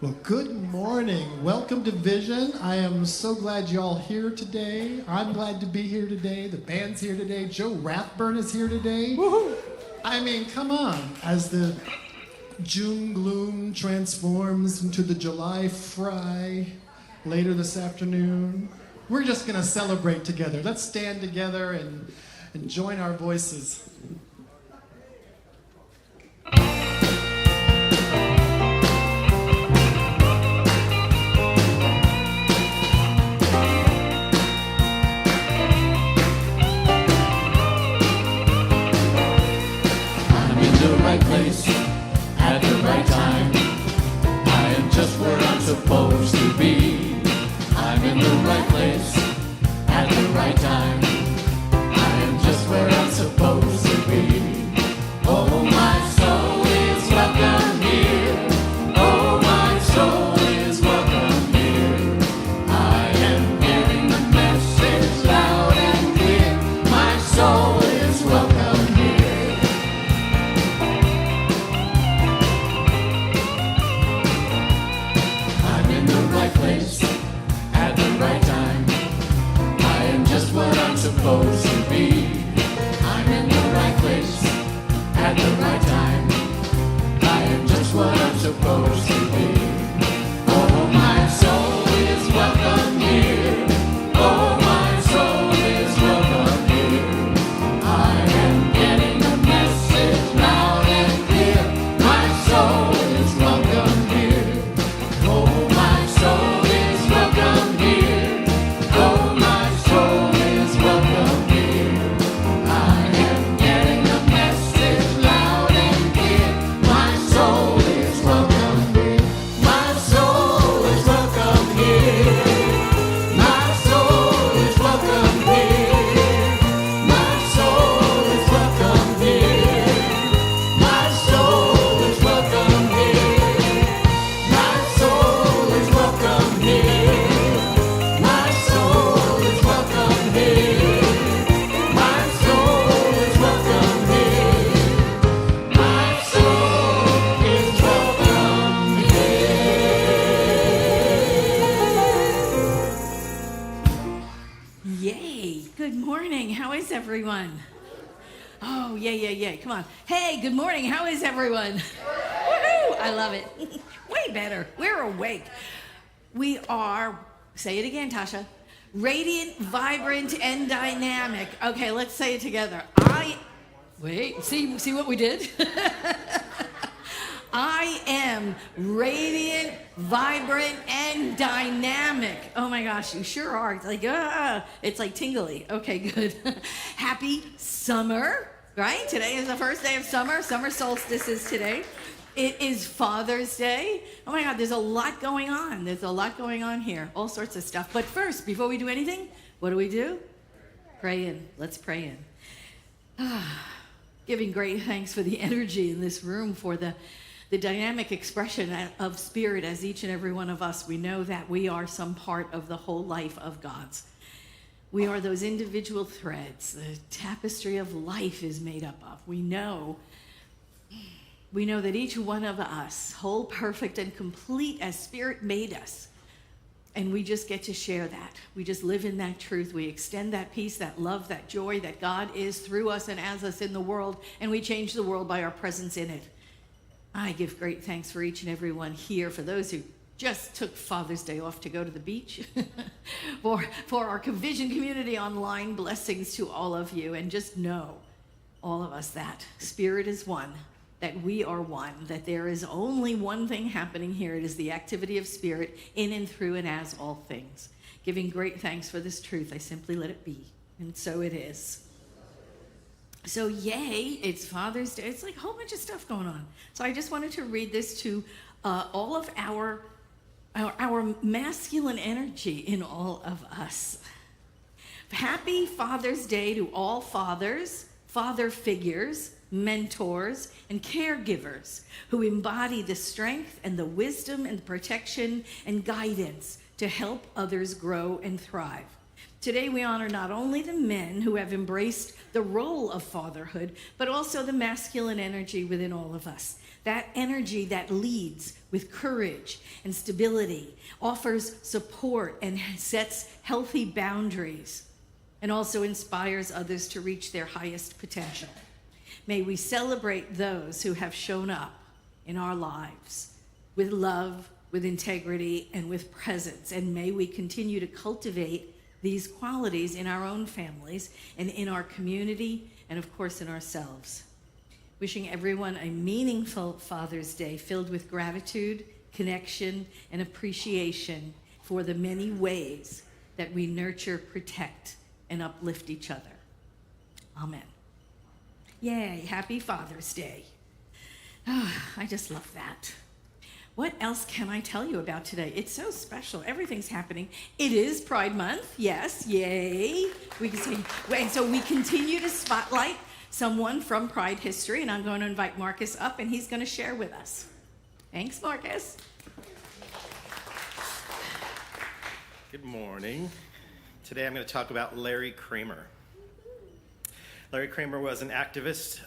Well, good morning. Welcome to Vision. I am so glad you're all here today. I'm glad to be here today. The band's here today. Joe Rathburn is here today. Woohoo! I mean, come on. As the June gloom transforms into the July fry later this afternoon, we're just going to celebrate together. Let's stand together and join our voices. Place at the right time. I am just where I'm supposed to be. I'm in the right place at the right time. I am just where I'm supposed to be. Oh, my soul is welcome here. Oh, my soul is welcome here. I am hearing the message loud and clear. My soul is welcome here. everyone? Oh, yeah. Come on. Hey, good morning. How is everyone? Woohoo! I love it. Way better. We're awake. We are, say it again, Tasha, radiant, vibrant, and dynamic. Okay, let's say it together. See what we did? I am radiant, vibrant, and dynamic. Oh my gosh, you sure are. It's like tingly. Okay, good. Happy summer, right? Today is the first day of summer. Summer solstice is today. It is Father's Day. Oh my God, there's a lot going on. There's a lot going on here. All sorts of stuff. But first, before we do anything, what do? Pray in. Let's pray in. Giving great thanks for the energy in this room, for the dynamic expression of spirit as each and every one of us. We know that we are some part of the whole life of God's. We are those individual threads. The tapestry of life is made up of. We know that each one of us, whole, perfect, and complete as Spirit made us, and we just get to share that. We just live in that truth. We extend that peace, that love, that joy that God is through us and as us in the world, and we change the world by our presence in it. I give great thanks for each and every one here, for those who just took Father's Day off to go to the beach, for our Vision community online, blessings to all of you, and just know, all of us, that Spirit is one, that we are one, that there is only one thing happening here. It is the activity of Spirit in and through and as all things. Giving great thanks for this truth, I simply let it be, and so it is. So yay, it's Father's Day. It's like a whole bunch of stuff going on. So I just wanted to read this to all of our masculine energy in all of us. Happy Father's Day to all fathers, father figures, mentors, and caregivers who embody the strength and the wisdom and the protection and guidance to help others grow and thrive. Today we honor not only the men who have embraced the role of fatherhood, but also the masculine energy within all of us. That energy that leads with courage and stability, offers support and sets healthy boundaries, and also inspires others to reach their highest potential. May we celebrate those who have shown up in our lives with love, with integrity, and with presence. And may we continue to cultivate these qualities in our own families and in our community and, of course, in ourselves. Wishing everyone a meaningful Father's Day filled with gratitude, connection, and appreciation for the many ways that we nurture, protect, and uplift each other. Amen. Yay, happy Father's Day. I just love that. What else can I tell you about today? It's so special. Everything's happening. It is Pride Month. Yes, yay. We can say, and so we continue to spotlight someone from Pride history, and I'm going to invite Marcus up, and he's going to share with us. Thanks, Marcus. Good morning. Today I'm going to talk about Larry Kramer. Larry Kramer was an activist,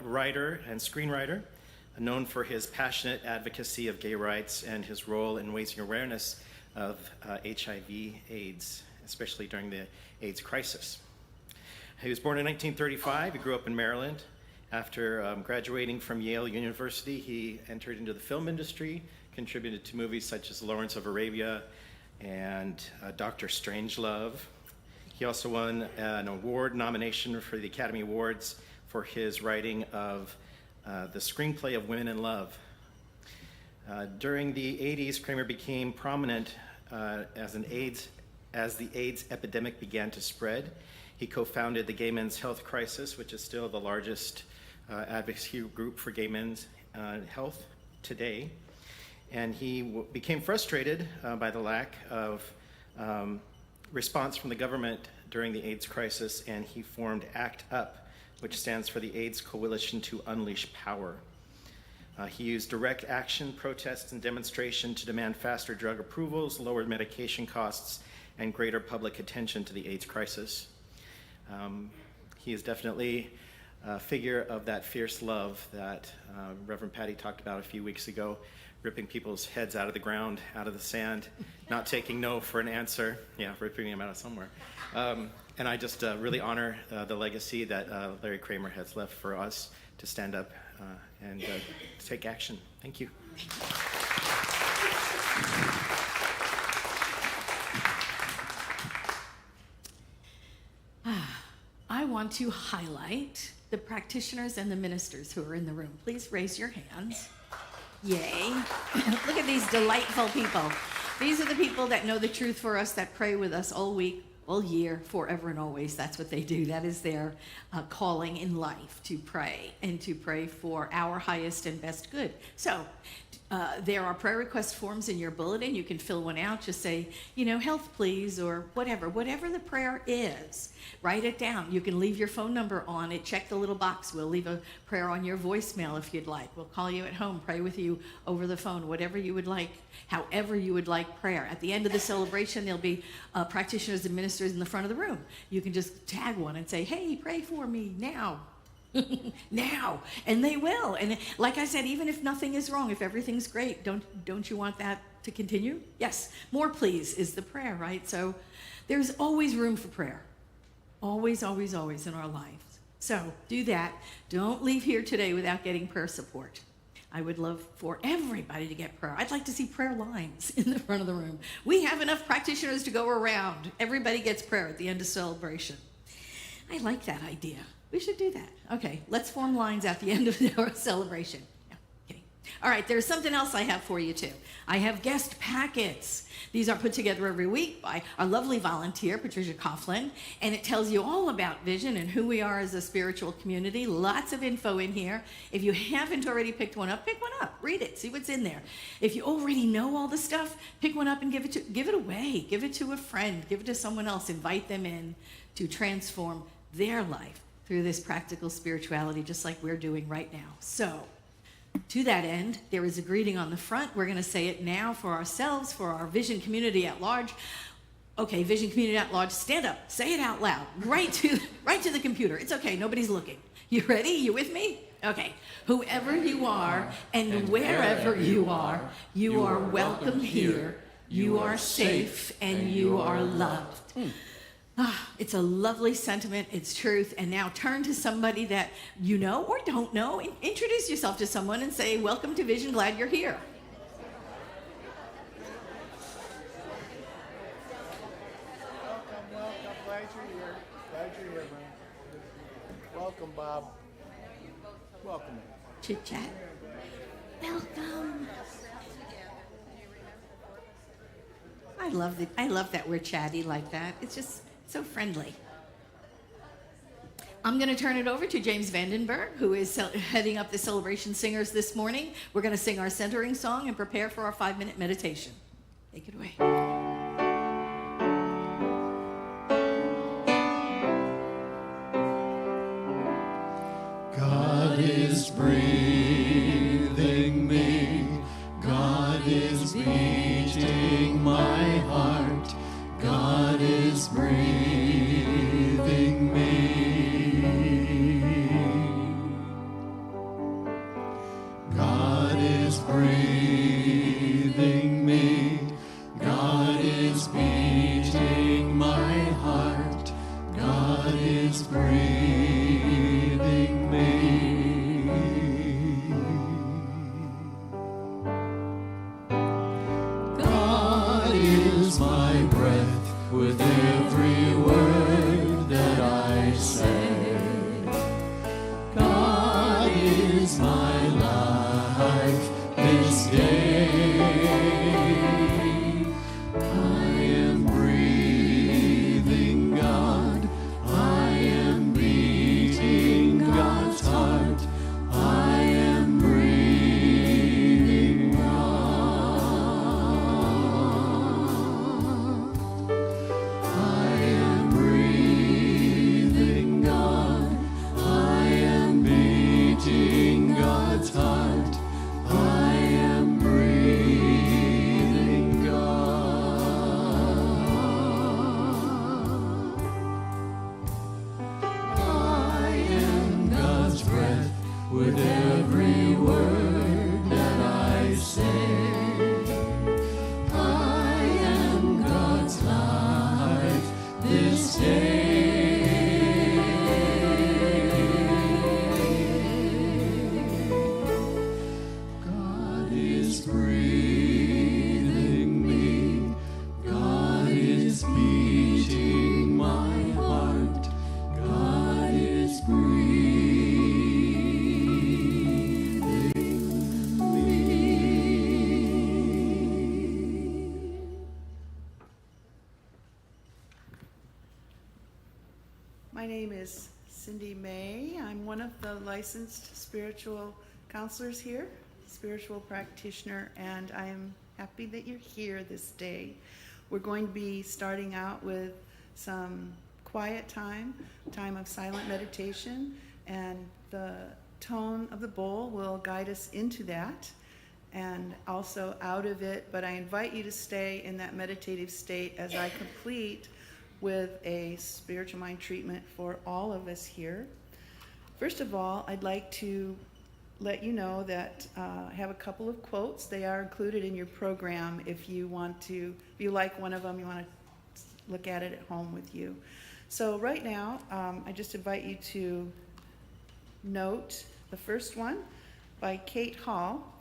writer, and screenwriter, known for his passionate advocacy of gay rights and his role in raising awareness of HIV/AIDS, especially during the AIDS crisis. He was born in 1935. He grew up in Maryland. After graduating from Yale University, he entered into the film industry, contributed to movies such as Lawrence of Arabia and Dr. Strangelove. He also won an award nomination for the Academy Awards for his writing of the screenplay of Women in Love. During the 80s, Kramer became prominent as the AIDS epidemic began to spread. He co-founded the Gay Men's Health Crisis, which is still the largest advocacy group for gay men's health today. And he became frustrated by the lack of response from the government during the AIDS crisis, and he formed ACT UP, which stands for the AIDS Coalition to Unleash Power. He used direct action, protests, and demonstration to demand faster drug approvals, lowered medication costs, and greater public attention to the AIDS crisis. He is definitely a figure of that fierce love that Reverend Patti talked about a few weeks ago, ripping people's heads out of the ground, out of the sand, not taking no for an answer. Yeah, ripping them out of somewhere. And I just really honor the legacy that Larry Kramer has left for us to stand up and take action. Thank you. I want to highlight the practitioners and the ministers who are in the room. Please raise your hands. Yay. Look at these delightful people. These are the people that know the truth for us, that pray with us all week, all year, forever and always. That's what they do. That is their calling in life, to pray and to pray for our highest and best good. So there are prayer request forms in your bulletin. You can fill one out. Just say, health please, or whatever the prayer is. Write it down. You can leave your phone number on it. Check the little box. We'll leave a prayer on your voicemail if you'd like. We'll call you at home, pray with you over the phone, whatever you would like, however you would like prayer. At the end of the celebration, there'll be practitioners and ministers in the front of the room. You can just tag one and say, hey, pray for me now. Now, and they will. And like I said, even if nothing is wrong, if everything's great, don't you want that to continue? Yes, more please is the prayer, right? So there's always room for prayer. Always, always, always in our lives. So do that. Don't leave here today without getting prayer support. I would love for everybody to get prayer. I'd like to see prayer lines in the front of the room. We have enough practitioners to go around. Everybody gets prayer at the end of celebration. I like that idea. We should do that. Okay, let's form lines at the end of our celebration. Yeah, okay. All right, there's something else I have for you too. I have guest packets. These are put together every week by our lovely volunteer, Patricia Coughlin, and it tells you all about Vision and who we are as a spiritual community. Lots of info in here. If you haven't already picked one up, pick one up. Read it. See what's in there. If you already know all the stuff, pick one up and give it away. Give it to a friend. Give it to someone else. Invite them in to transform their life through this practical spirituality, just like we're doing right now. So, to that end, there is a greeting on the front. We're going to say it now for ourselves, for our Vision community at large. Okay, Vision community at large, stand up, say it out loud, right to the computer. It's okay, nobody's looking. You ready? You with me? Okay. Whoever you are and wherever you are welcome here. You are safe and you are loved. It's a lovely sentiment. It's truth. And now turn to somebody that you know or don't know. Introduce yourself to someone and say, welcome to Vision, glad you're here. Welcome. Glad you're here, man. Welcome, Bob. Welcome. Chit chat. Welcome. I love that we're chatty like that. It's just so friendly. I'm going to turn it over to James Vandenberg, who is heading up the Celebration Singers this morning. We're going to sing our centering song and prepare for our 5-minute meditation. Take it away. God is breathing me. God is beating my heart. God is breathing me. God is breathing me. God is beating my heart. God is breathing me. God is my breath with every word that I say. God is my life this day. I am breathing God. I am beating God's heart. I am breathing God. I am breathing God. I am beating God's heart. I am breathing. is breathing me. God is beating my heart. God is breathing me. My name is Cindy May. I'm one of the licensed spiritual counselors here, spiritual practitioner, and I am happy that you're here this day. We're going to be starting out with some quiet time of silent meditation, and the tone of the bowl will guide us into that and also out of it, but I invite you to stay in that meditative state as I complete with a spiritual mind treatment for all of us here. First of all, I'd like to let you know that I have a couple of quotes. They are included in your program if you want to, if you like one of them, you want to look at it at home with you. So right now, I just invite you to note the first one by Kate Hall.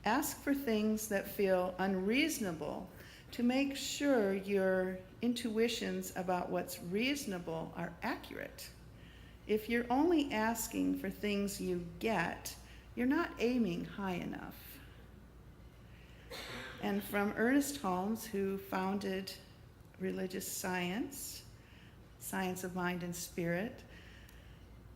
Ask for things that feel unreasonable to make sure your intuitions about what's reasonable are accurate. If you're only asking for things you get, you're not aiming high enough. And from Ernest Holmes, who founded religious science, Science of Mind and Spirit,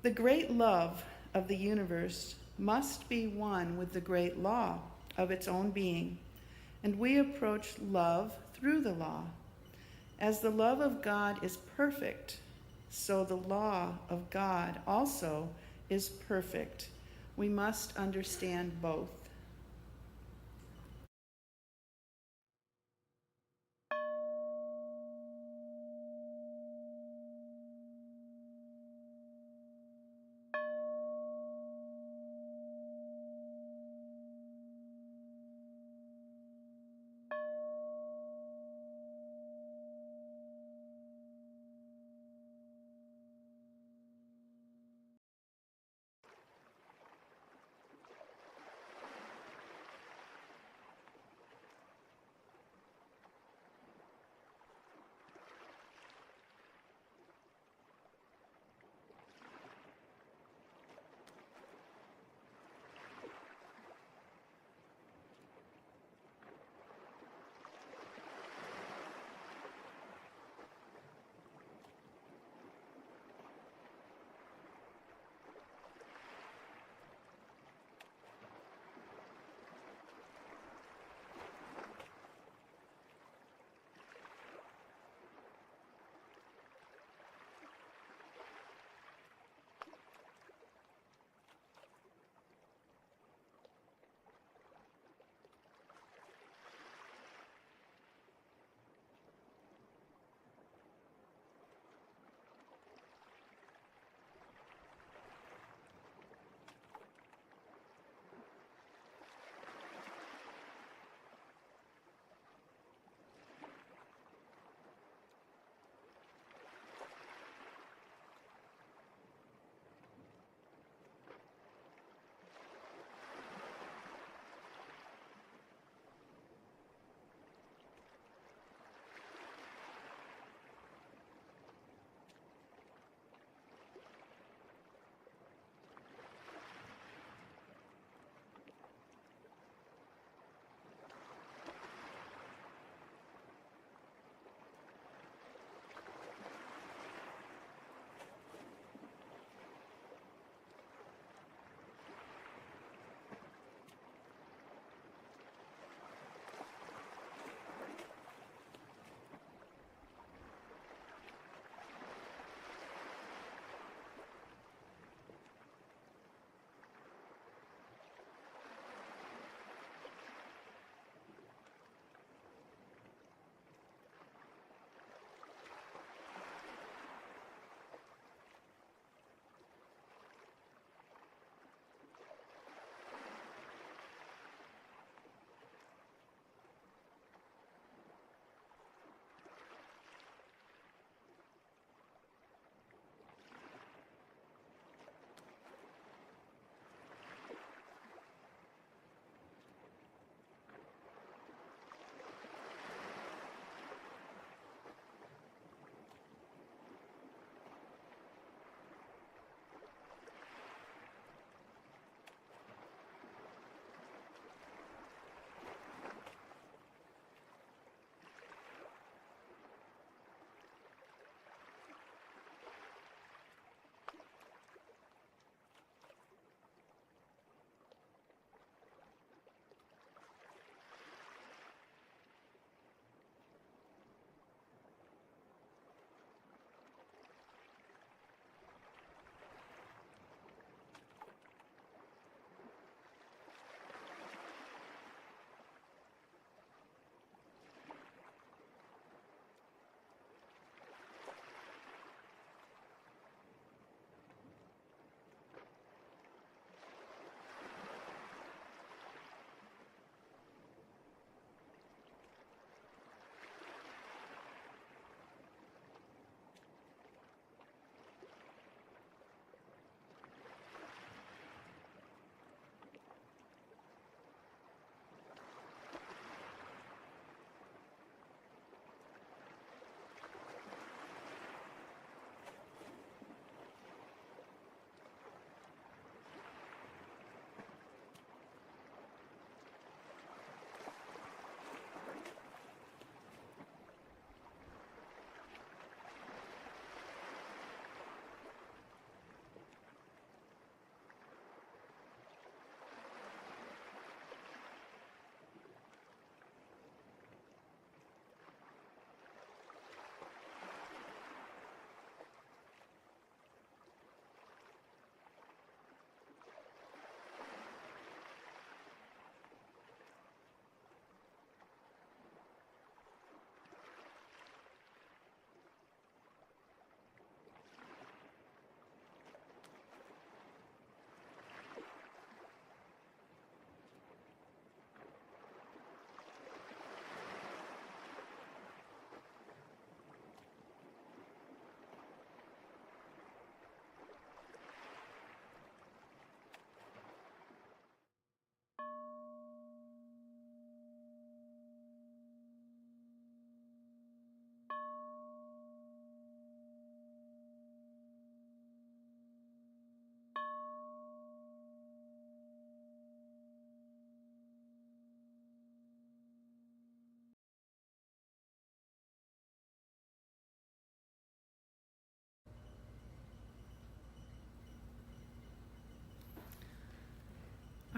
the great love of the universe must be one with the great law of its own being, and we approach love through the law. As the love of God is perfect, so the law of God also is perfect. We must understand both.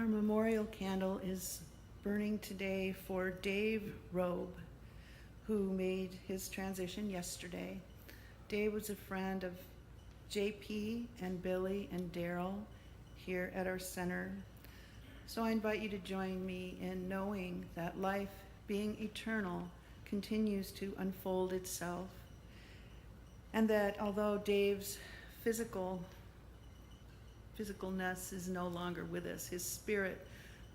Our memorial candle is burning today for Dave Robe, who made his transition yesterday. Dave was a friend of JP and Billy and Daryl here at our center. So I invite you to join me in knowing that life, being eternal, continues to unfold itself. And that although Dave's physicalness is no longer with us, his spirit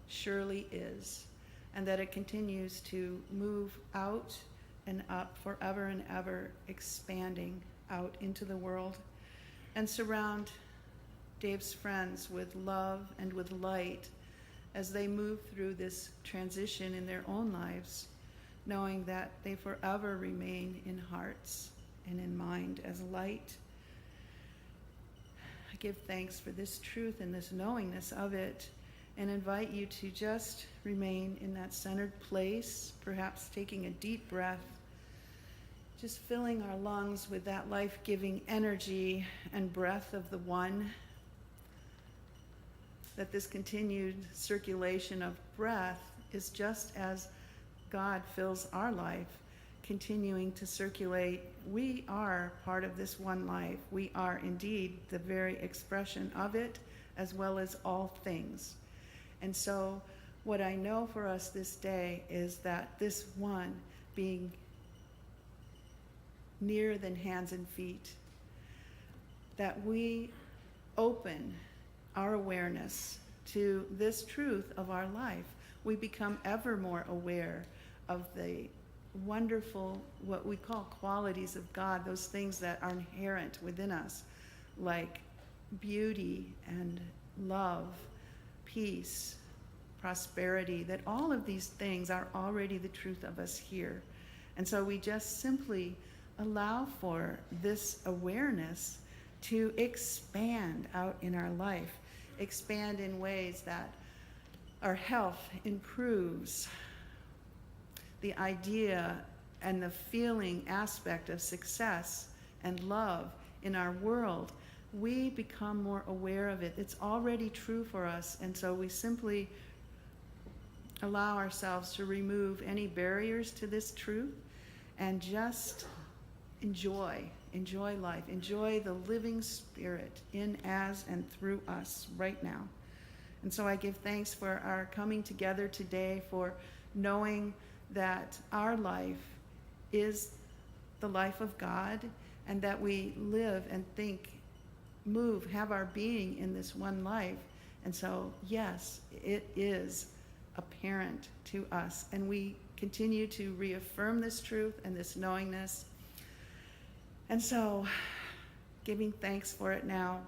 surely is. And that it continues to move out and up forever and ever, expanding out into the world, and surround Dave's friends with love and with light as they move through this transition in their own lives, knowing that they forever remain in hearts and in mind as light. I give thanks for this truth and this knowingness of it, and invite you to just remain in that centered place, perhaps taking a deep breath, just filling our lungs with that life-giving energy and breath of the One, that this continued circulation of breath is just as God fills our life, continuing to circulate. We are part of this one life. We are indeed the very expression of it, as well as all things. And so what I know for us this day is that this one, being nearer than hands and feet, that we open our awareness to this truth of our life. We become ever more aware of the wonderful, what we call qualities of God, those things that are inherent within us, like beauty and love, peace, prosperity, that all of these things are already the truth of us here. And so we just simply allow for this awareness to expand out in our life, expand in ways that our health improves, the idea and the feeling aspect of success and love in our world, we become more aware of it. It's already true for us, and so we simply allow ourselves to remove any barriers to this truth and just enjoy life, enjoy the living Spirit in, as, and through us right now. And so I give thanks for our coming together today, for knowing that our life is the life of God, and that we live and think, move, have our being in this one life. And so, yes, it is apparent to us, and we continue to reaffirm this truth and this knowingness. And so, giving thanks for it now,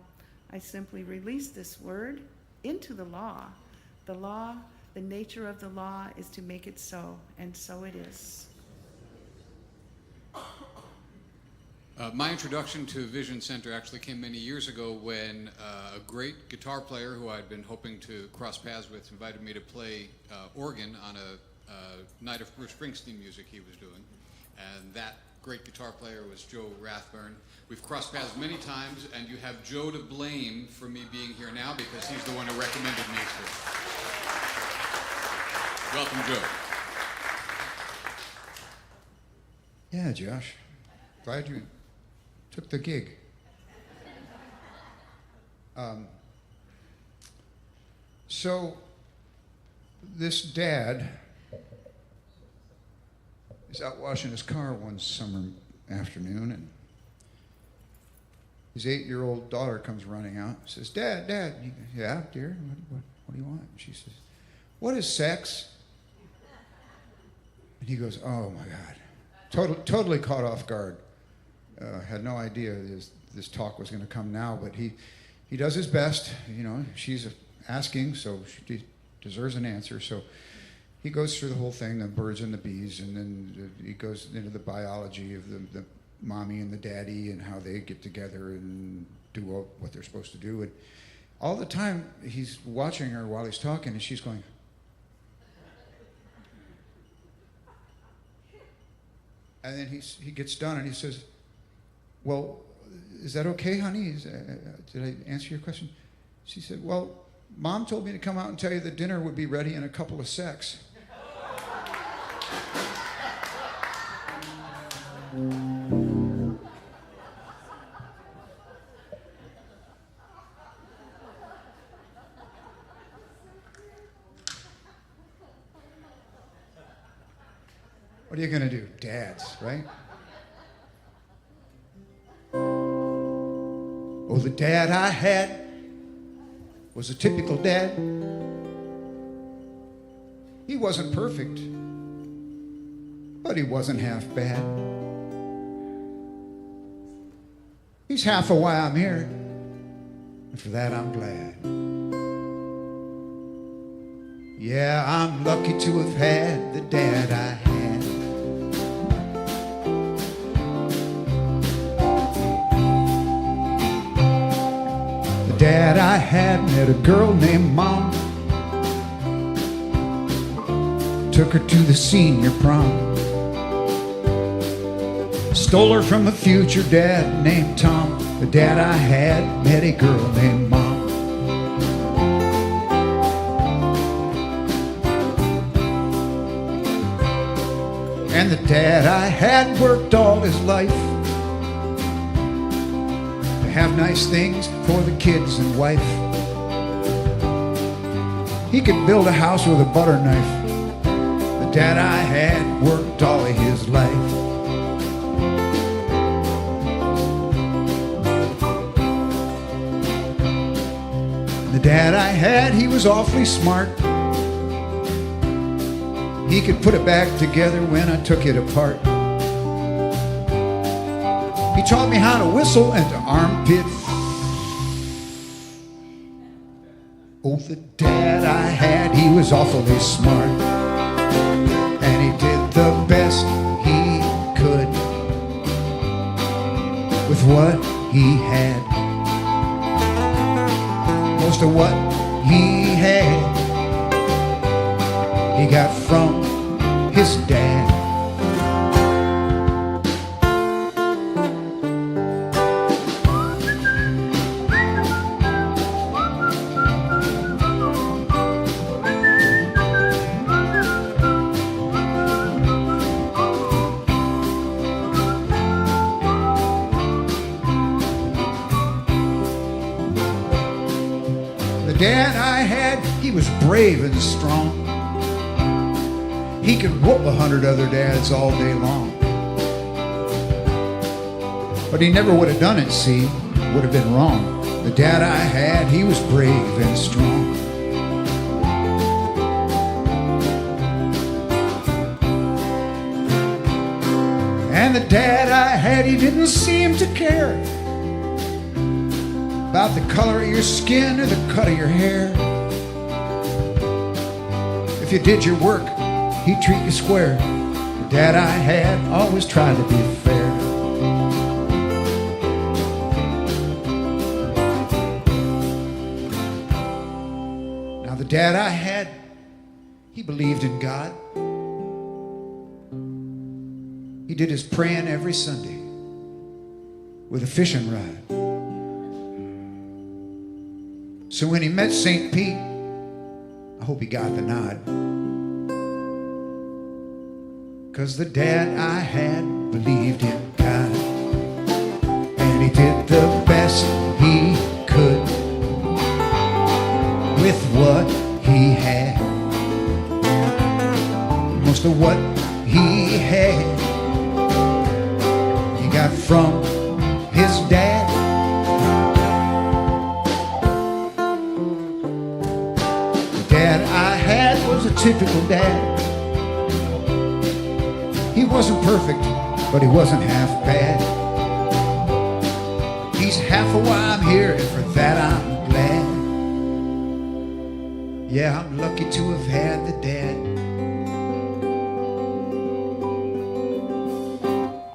I simply release this word into the law. The law, the nature of the law is to make it so, and so it is. My introduction to Vision Center actually came many years ago when a great guitar player who I'd been hoping to cross paths with invited me to play organ on a night of Bruce Springsteen music he was doing. And that great guitar player was Joe Rathburn. We've crossed paths many times, and you have Joe to blame for me being here now because he's the one who recommended me to. Welcome, Joe. Yeah, Josh. Glad you took the gig. So, this dad is out washing his car one summer afternoon, and his 8-year-old daughter comes running out and says, Dad, he goes, yeah, dear, what do you want? And she says, what is sex? And he goes, oh my God. Totally caught off guard. Had no idea this talk was going to come now, but he does his best. You know, she's asking, so she deserves an answer. So he goes through the whole thing, the birds and the bees, and then he goes into the biology of the mommy and the daddy and how they get together and do what they're supposed to do. And all the time he's watching her while he's talking, and she's going, and then he gets done and he says, well, is that okay, honey? Did I answer your question? She said, well, Mom told me to come out and tell you the dinner would be ready in a couple of secs. What are you going to do? Dads, right? Oh, the dad I had was a typical dad. He wasn't perfect, but he wasn't half bad. He's half of why I'm here, and for that I'm glad. Yeah, I'm lucky to have had the dad I had. The dad I had met a girl named Mom. Took her to the senior prom. Stole her from a future dad named Tom. The dad I had met a girl named Mom. And the dad I had worked all his life to have nice things for the kids and wife. He could build a house with a butter knife. The dad I had worked all of his life. The dad I had, he was awfully smart. He could put it back together when I took it apart. He taught me how to whistle and to armpit. Oh, the dad I had, he was awfully smart. And he did the best he could with what he had. Most of what he had, he got from his dad. The dad I had, he was brave and strong. He could whoop 100 other dads all day long. But he never would have done it, see, would have been wrong. The dad I had, he was brave and strong. And the dad I had, he didn't seem to care about the color of your skin or the cut of your hair. If you did your work, he'd treat you square. The dad I had always tried to be fair. Now the dad I had, he believed in God. He did his praying every Sunday with a fishing rod. So when he met St. Pete, I hope he got the nod. 'Cause the dad I had believed in God, and he did the best he could with what he had. Most of what he had, he got from his dad. The dad I had was a typical dad. He wasn't perfect, but he wasn't half bad. He's half of why I'm here, and for that I'm glad. Yeah, I'm lucky to have had the dad.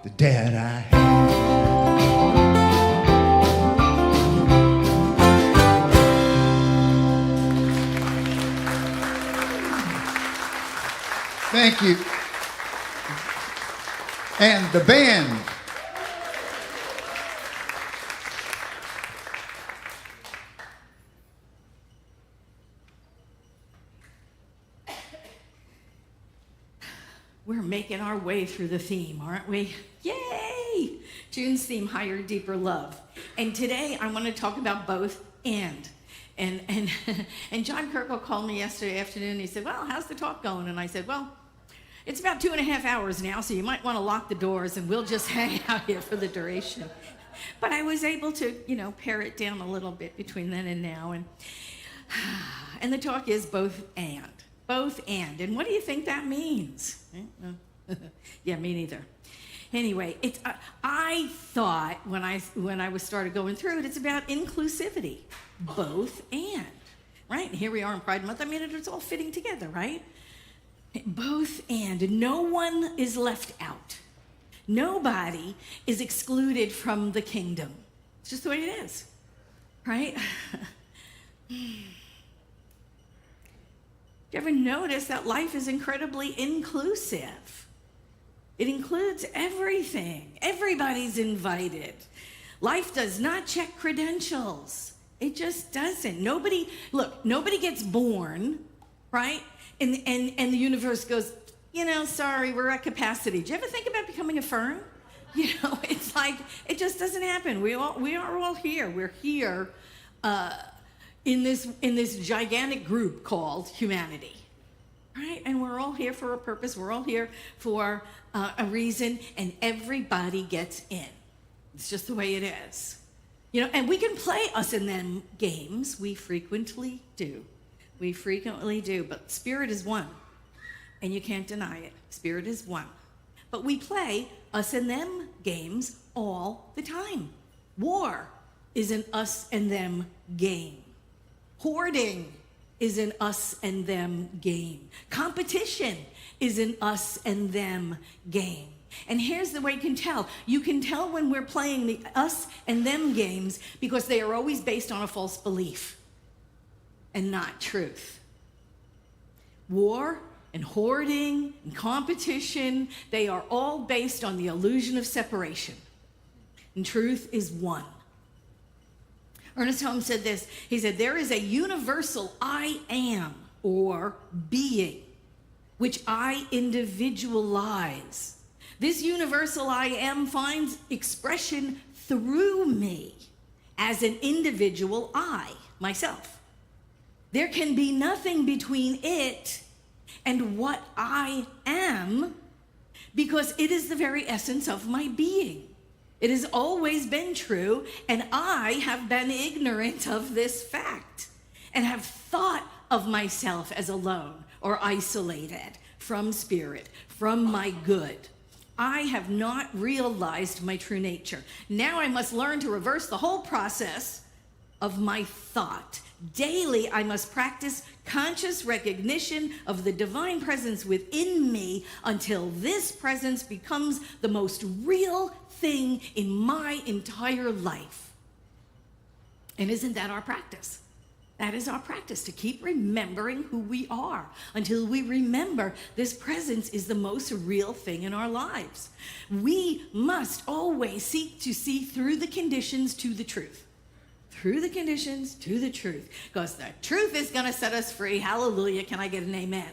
The dad I had. Thank you. And the band. We're making our way through the theme, aren't we? Yay! June's theme, Higher, Deeper Love. And today I want to talk about both and. And John Kirkle called me yesterday afternoon. He said, well, how's the talk going? And I said, well, it's about 2.5 hours now, so you might want to lock the doors and we'll just hang out here for the duration. But I was able to, pare it down a little bit between then and now. And the talk is both and. Both and. And what do you think that means? Yeah, me neither. Anyway, I thought when I was started going through it, it's about inclusivity. Both and. Right? And here we are in Pride Month. I mean, it's all fitting together, right? Both and. No one is left out. Nobody is excluded from the kingdom. It's just the way it is. Right? Do you ever notice that life is incredibly inclusive? It includes everything. Everybody's invited. Life does not check credentials. It just doesn't. Nobody gets born, right? And the universe goes, sorry, we're at capacity. Do you ever think about becoming a fern? It's like, it just doesn't happen. We are all here. We're here in this gigantic group called humanity, right? And we're all here for a purpose. We're all here for a reason, and everybody gets in. It's just the way it is. And we can play us and them games. We frequently do. But spirit is one, and you can't deny it. Spirit is one. But we play us and them games all the time. War is an us and them game. Hoarding is an us and them game. Competition is an us and them game. And here's the way you can tell. You can tell when we're playing the us and them games because they are always based on a false belief and not truth. War and hoarding and competition, they are all based on the illusion of separation. And truth is one. Ernest Holmes said this. He said, there is a universal I am, or being, which I individualize. This universal I am finds expression through me as an individual I, myself. There can be nothing between it and what I am because it is the very essence of my being. It has always been true, and I have been ignorant of this fact and have thought of myself as alone or isolated from spirit, from my good. I have not realized my true nature. Now I must learn to reverse the whole process of my thought. Daily, I must practice conscious recognition of the divine presence within me until this presence becomes the most real thing in my entire life. And isn't that our practice? That is our practice, to keep remembering who we are until we remember this presence is the most real thing in our lives. We must always seek to see through the conditions to the truth. Through the conditions to the truth. Because the truth is going to set us free. Hallelujah. Can I get an amen?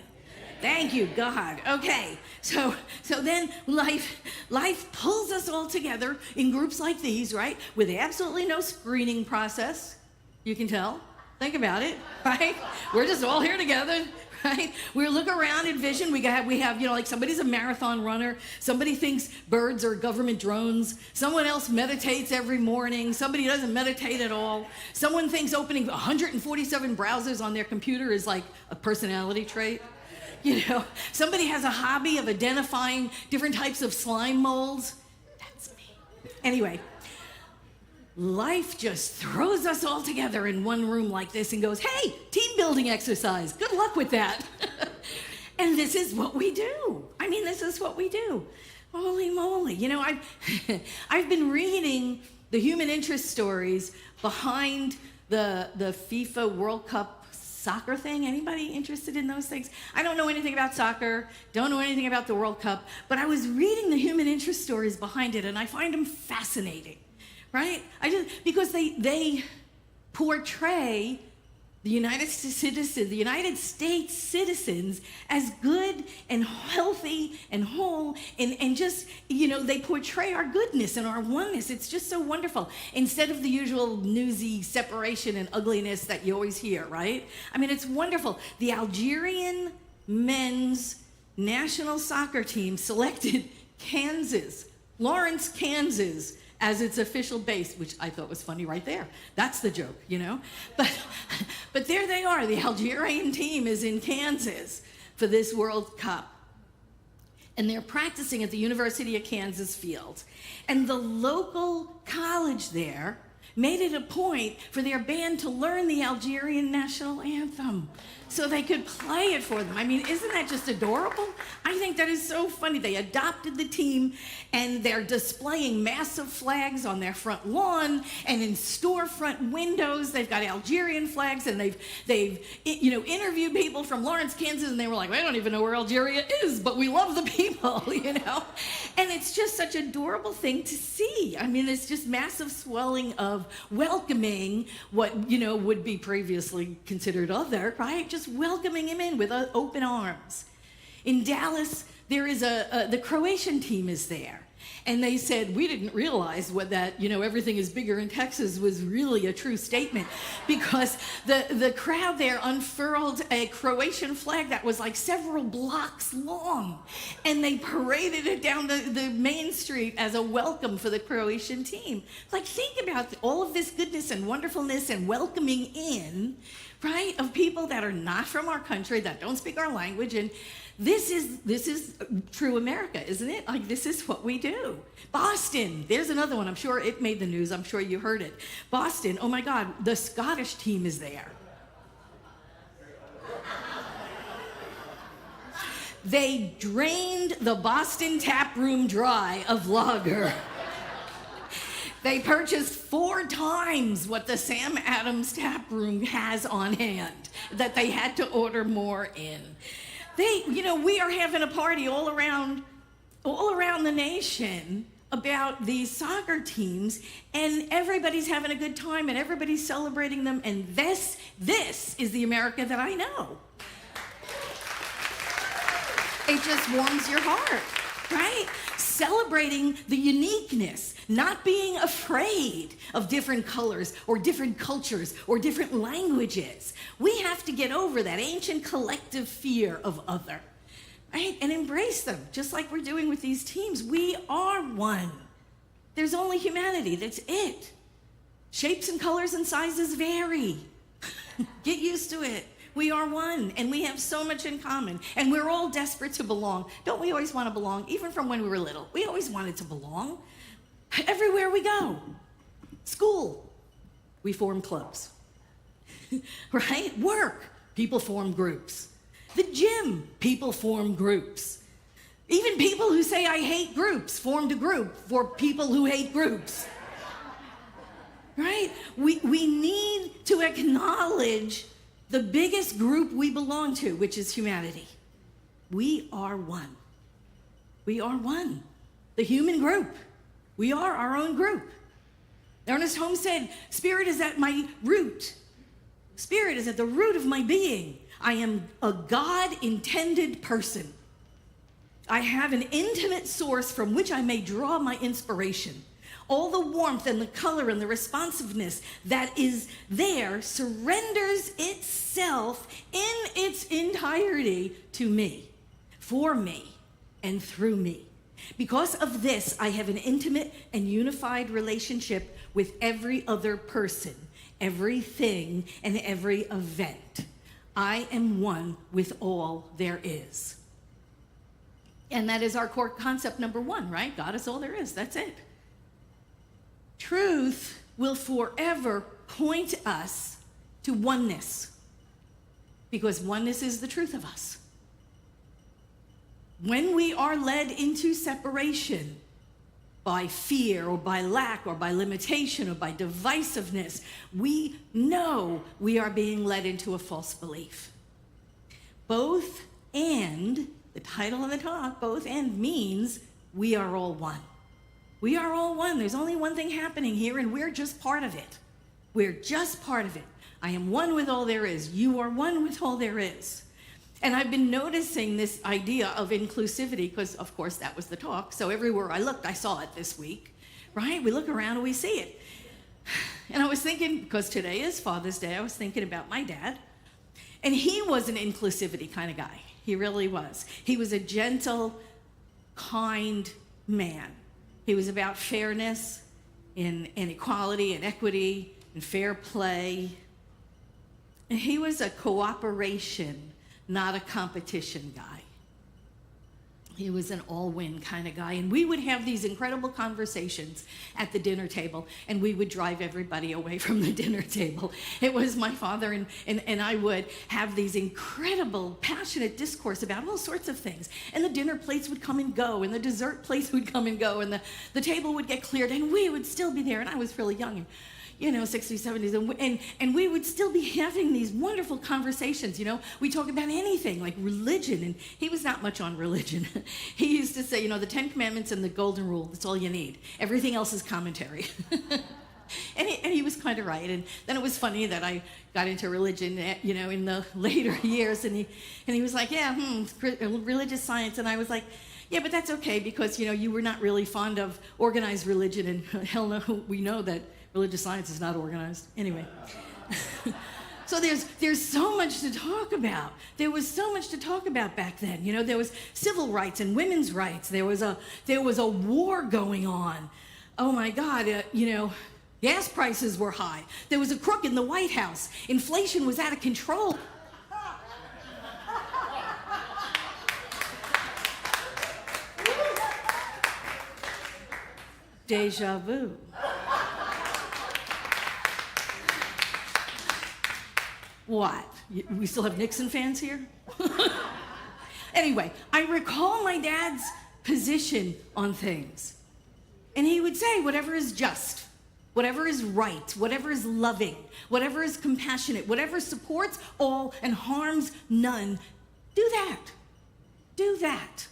Thank you, God. Okay, so then life pulls us all together in groups like these, right? With absolutely no screening process. You can tell. Think about it, right? We're just all here together, right? We look around at Vision. We have, like somebody's a marathon runner. Somebody thinks birds are government drones. Someone else meditates every morning. Somebody doesn't meditate at all. Someone thinks opening 147 browsers on their computer is like a personality trait. Somebody has a hobby of identifying different types of slime molds. That's me. Anyway, life just throws us all together in one room like this and goes, hey, team building exercise. Good luck with that. And this is what we do. This is what we do. Holy moly. I've been reading the human interest stories behind the FIFA World Cup soccer thing. Anybody interested in those things? I don't know anything about soccer, don't know anything about the World Cup, but I was reading the human interest stories behind it, and I find them fascinating, right? Because they portray the United States citizens as good and healthy and whole, and just, they portray our goodness and our oneness. It's just so wonderful. Instead of the usual newsy separation and ugliness that you always hear, right? I mean, it's wonderful. The Algerian men's national soccer team selected Kansas, Lawrence, Kansas, as its official base, which I thought was funny right there. That's the joke, But there they are. The Algerian team is in Kansas for this World Cup. And they're practicing at the University of Kansas field. And the local college there made it a point for their band to learn the Algerian national anthem so they could play it for them. I mean, isn't that just adorable? I think that is so funny. They adopted the team, and they're displaying massive flags on their front lawn, and in storefront windows, they've got Algerian flags, and they've interviewed people from Lawrence, Kansas, and they were like, I don't even know where Algeria is, but we love the people, And it's just such an adorable thing to see. I mean, it's just massive swelling of welcoming what, would be previously considered other, right? Just welcoming him in with open arms. In Dallas, there is the Croatian team is there. And they said, we didn't realize that, everything is bigger in Texas was really a true statement, because the crowd there unfurled a Croatian flag that was like several blocks long. And they paraded it down the main street as a welcome for the Croatian team. Like, think about all of this goodness and wonderfulness and welcoming in, right, of people that are not from our country, that don't speak our language. And this is true America, isn't it? Like, this is what we do. Boston, there's another one. I'm sure it made the news. I'm sure you heard it. Boston, oh my God, the Scottish team is there. They drained the Boston tap room dry of lager. They purchased 4 times what the Sam Adams tap room has on hand, that they had to order more in. We are having a party all around the nation about these soccer teams, and everybody's having a good time, and everybody's celebrating them, and this is the America that I know. It just warms your heart, right? Celebrating the uniqueness, not being afraid of different colors or different cultures or different languages. We have to get over that ancient collective fear of other, right? And embrace them, just like we're doing with these teams. We are one. There's only humanity, that's it. Shapes and colors and sizes vary. Get used to it. We are one, and we have so much in common, and we're all desperate to belong. Don't we always want to belong? Even from when we were little, we always wanted to belong. Everywhere we go. School, we form clubs, right? Work, people form groups. The gym, people form groups. Even people who say, I hate groups, formed a group for people who hate groups. Right? We need to acknowledge the biggest group we belong to, which is humanity. We are one. We are one. The human group. We are our own group. Ernest Holmes said, Spirit is at my root. Spirit is at the root of my being. I am a God-intended person. I have an intimate source from which I may draw my inspiration. All the warmth and the color and the responsiveness that is there surrenders itself in its entirety to me, for me, and through me. Because of this, I have an intimate and unified relationship with every other person, everything, and every event. I am one with all there is. And that is our core concept number 1, right? God is all there is. That's it. Truth will forever point us to oneness, because oneness is the truth of us. When we are led into separation by fear or by lack or by limitation or by divisiveness, we know we are being led into a false belief. Both and, the title on the top, both and means we are all one. We are all one. There's only one thing happening here, and we're just part of it. We're just part of it. I am one with all there is. You are one with all there is. And I've been noticing this idea of inclusivity because, of course, that was the talk. So everywhere I looked, I saw it this week, right? We look around and we see it. And I was thinking, because today is Father's Day, I was thinking about my dad. And he was an inclusivity kind of guy. He really was. He was a gentle, kind man. He was about fairness and equality and equity and fair play. And he was a cooperation, not a competition guy. He was an all-win kind of guy. And we would have these incredible conversations at the dinner table, and we would drive everybody away from the dinner table. It was my father and I would have these incredible, passionate discourse about all sorts of things. And the dinner plates would come and go, and the dessert plates would come and go, and the table would get cleared, and we would still be there. And I was really young, 60s, 70s, and we would still be having these wonderful conversations, We talk about anything, like religion, and he was not much on religion. He used to say, the 10 Commandments and the Golden Rule, that's all you need. Everything else is commentary. And he was kind of right. And then it was funny that I got into religion, in the later years, and he was like, religious science, and I was like, yeah, but that's okay because, you were not really fond of organized religion, and hell no, we know that religious science is not organized. Anyway. So there's so much to talk about. There was so much to talk about back then. There was civil rights and women's rights. There was a war going on. Oh my God, gas prices were high. There was a crook in the White House. Inflation was out of control. Deja vu. What? We still have Nixon fans here? Anyway, I recall my dad's position on things. And he would say, whatever is just, whatever is right, whatever is loving, whatever is compassionate, whatever supports all and harms none, do that. Do that.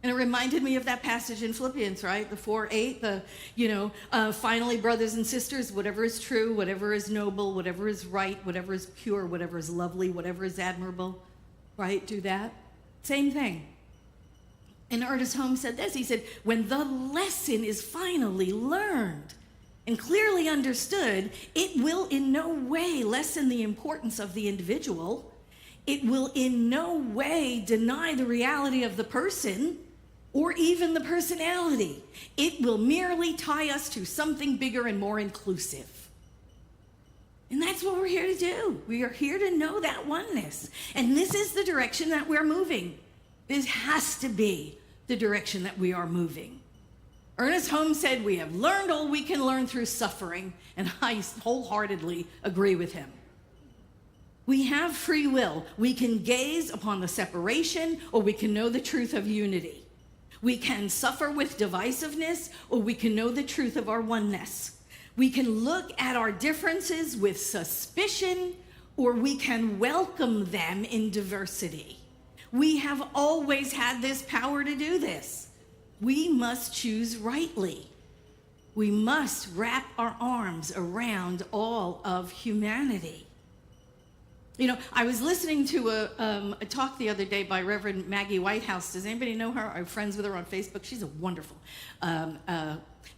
And it reminded me of that passage in Philippians, right? The 4:8, finally, brothers and sisters, whatever is true, whatever is noble, whatever is right, whatever is pure, whatever is lovely, whatever is admirable, right? Do that. Same thing. And Ernest Holmes said this. He said, when the lesson is finally learned and clearly understood, it will in no way lessen the importance of the individual. It will in no way deny the reality of the person or even the personality. It will merely tie us to something bigger and more inclusive. And that's what we're here to do. We are here to know that oneness. And this is the direction that we're moving. This has to be the direction that we are moving. Ernest Holmes said, we have learned all we can learn through suffering, and I wholeheartedly agree with him. We have free will. We can gaze upon the separation, or we can know the truth of unity. We can suffer with divisiveness, or we can know the truth of our oneness. We can look at our differences with suspicion, or we can welcome them in diversity. We have always had this power to do this. We must choose rightly. We must wrap our arms around all of humanity. I was listening to a talk the other day by Reverend Maggie Whitehouse. Does anybody know her? I'm friends with her on Facebook. She's a wonderful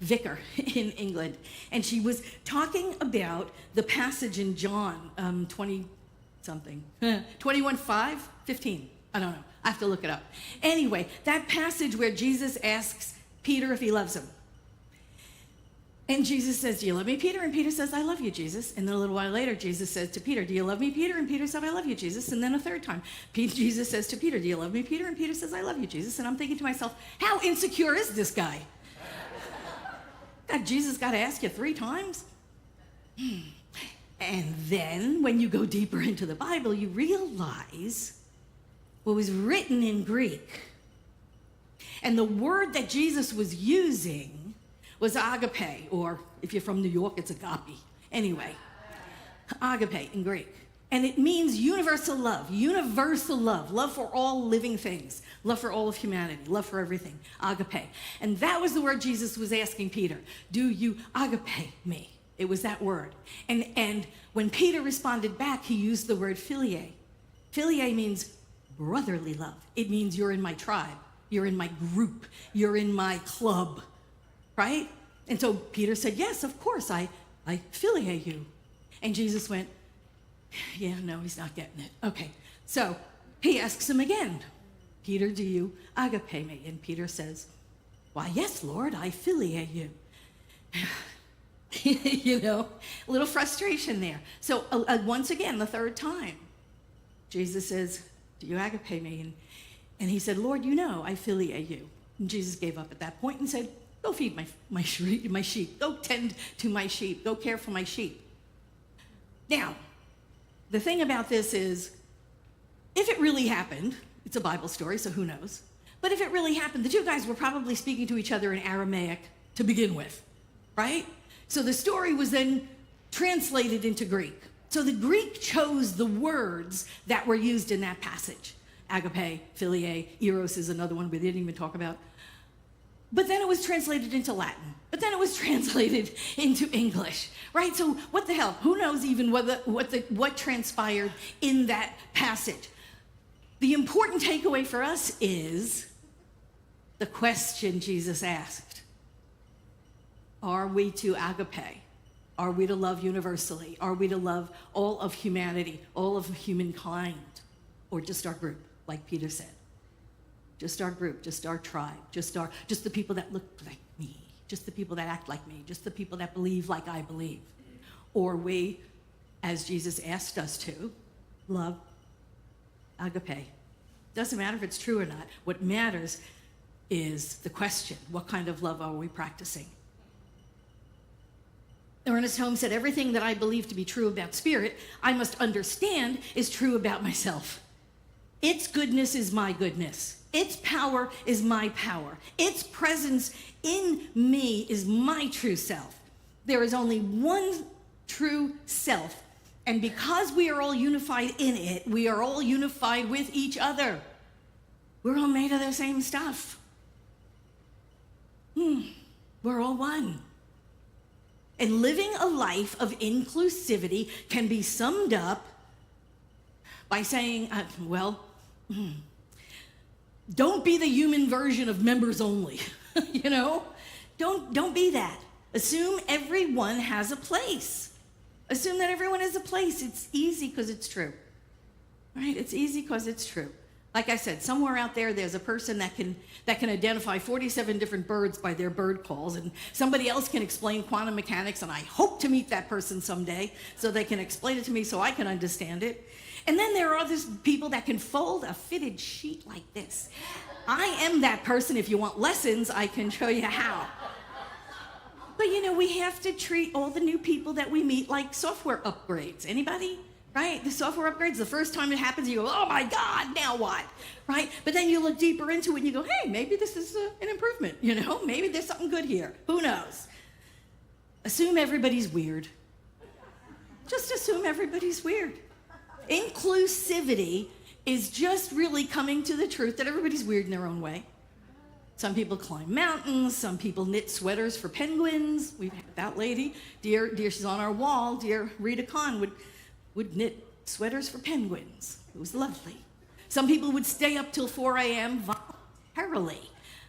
vicar in England. And she was talking about the passage in John 20-something, 21:5, 15. I don't know. I have to look it up. Anyway, that passage where Jesus asks Peter if he loves him. And Jesus says, do you love me, Peter? And Peter says, I love you, Jesus. And then a little while later, Jesus says to Peter, do you love me, Peter? And Peter said, I love you, Jesus. And then a third time, Jesus says to Peter, do you love me, Peter? And Peter says, I love you, Jesus. And I'm thinking to myself, how insecure is this guy? God, Jesus got to ask you 3 times? And then when you go deeper into the Bible, you realize what was written in Greek. And the word that Jesus was using was agape, or if you're from New York, it's agape. Anyway, agape in Greek. And it means universal love love for all living things, love for all of humanity, love for everything, agape. And that was the word Jesus was asking Peter. Do you agape me? It was that word. And when Peter responded back, he used the word philia. Philia means brotherly love. It means you're in my tribe. You're in my group. You're in my club, right? And so Peter said, yes, of course, I philia you. And Jesus went, yeah, no, he's not getting it. Okay, so he asks him again, Peter, do you agape me? And Peter says, why, yes, Lord, I philia you. You know, a little frustration there. So once again, the third time, Jesus says, do you agape me? And he said, Lord, you know, I philia you. And Jesus gave up at that point and said, go feed my sheep. Go tend to my sheep. Go care for my sheep. Now, the thing about this is, if it really happened, it's a Bible story, so who knows? But if it really happened, the two guys were probably speaking to each other in Aramaic to begin with, right? So the story was then translated into Greek. So the Greek chose the words that were used in that passage. Agape, philia, eros is another one we didn't even talk about. But then it was translated into Latin. But then it was translated into English, right? So what the hell? Who knows even what transpired in that passage? The important takeaway for us is the question Jesus asked. Are we to agape? Are we to love universally? Are we to love all of humanity, all of humankind? Or just our group, like Peter said? Just our group, just our tribe, just the people that look like me, just the people that act like me, just the people that believe like I believe. Or we, as Jesus asked us to, love agape. Doesn't matter if it's true or not. What matters is the question, what kind of love are we practicing? Ernest Holmes said, everything that I believe to be true about spirit, I must understand is true about myself. Its goodness is my goodness. Its power is my power. Its presence in me is my true self. There is only one true self. And because we are all unified in it, we are all unified with each other. We're all made of the same stuff. We're all one. And living a life of inclusivity can be summed up by saying, don't be the human version of members only. You know, don't be that. Assume everyone has a place. Assume that everyone has a place. It's easy because it's true, right? It's easy because it's true. Like I said, somewhere out there, there's a person that can identify 47 different birds by their bird calls, and somebody else can explain quantum mechanics, and I hope to meet that person someday so they can explain it to me so I can understand it. And then there are other people that can fold a fitted sheet like this. I am that person. If you want lessons, I can show you how. But you know, we have to treat all the new people that we meet like software upgrades. Anybody? Right? The software upgrades, the first time it happens, you go, oh my God, now what? Right? But then you look deeper into it and you go, hey, maybe this is an improvement. You know, maybe there's something good here. Who knows? Assume everybody's weird. Just assume everybody's weird. Inclusivity is just really coming to the truth that everybody's weird in their own way. Some people climb mountains, some people knit sweaters for penguins. We've had that lady, dear, she's on our wall, dear Rita Kahn would knit sweaters for penguins. It was lovely. Some people would stay up till 4 a.m. voluntarily.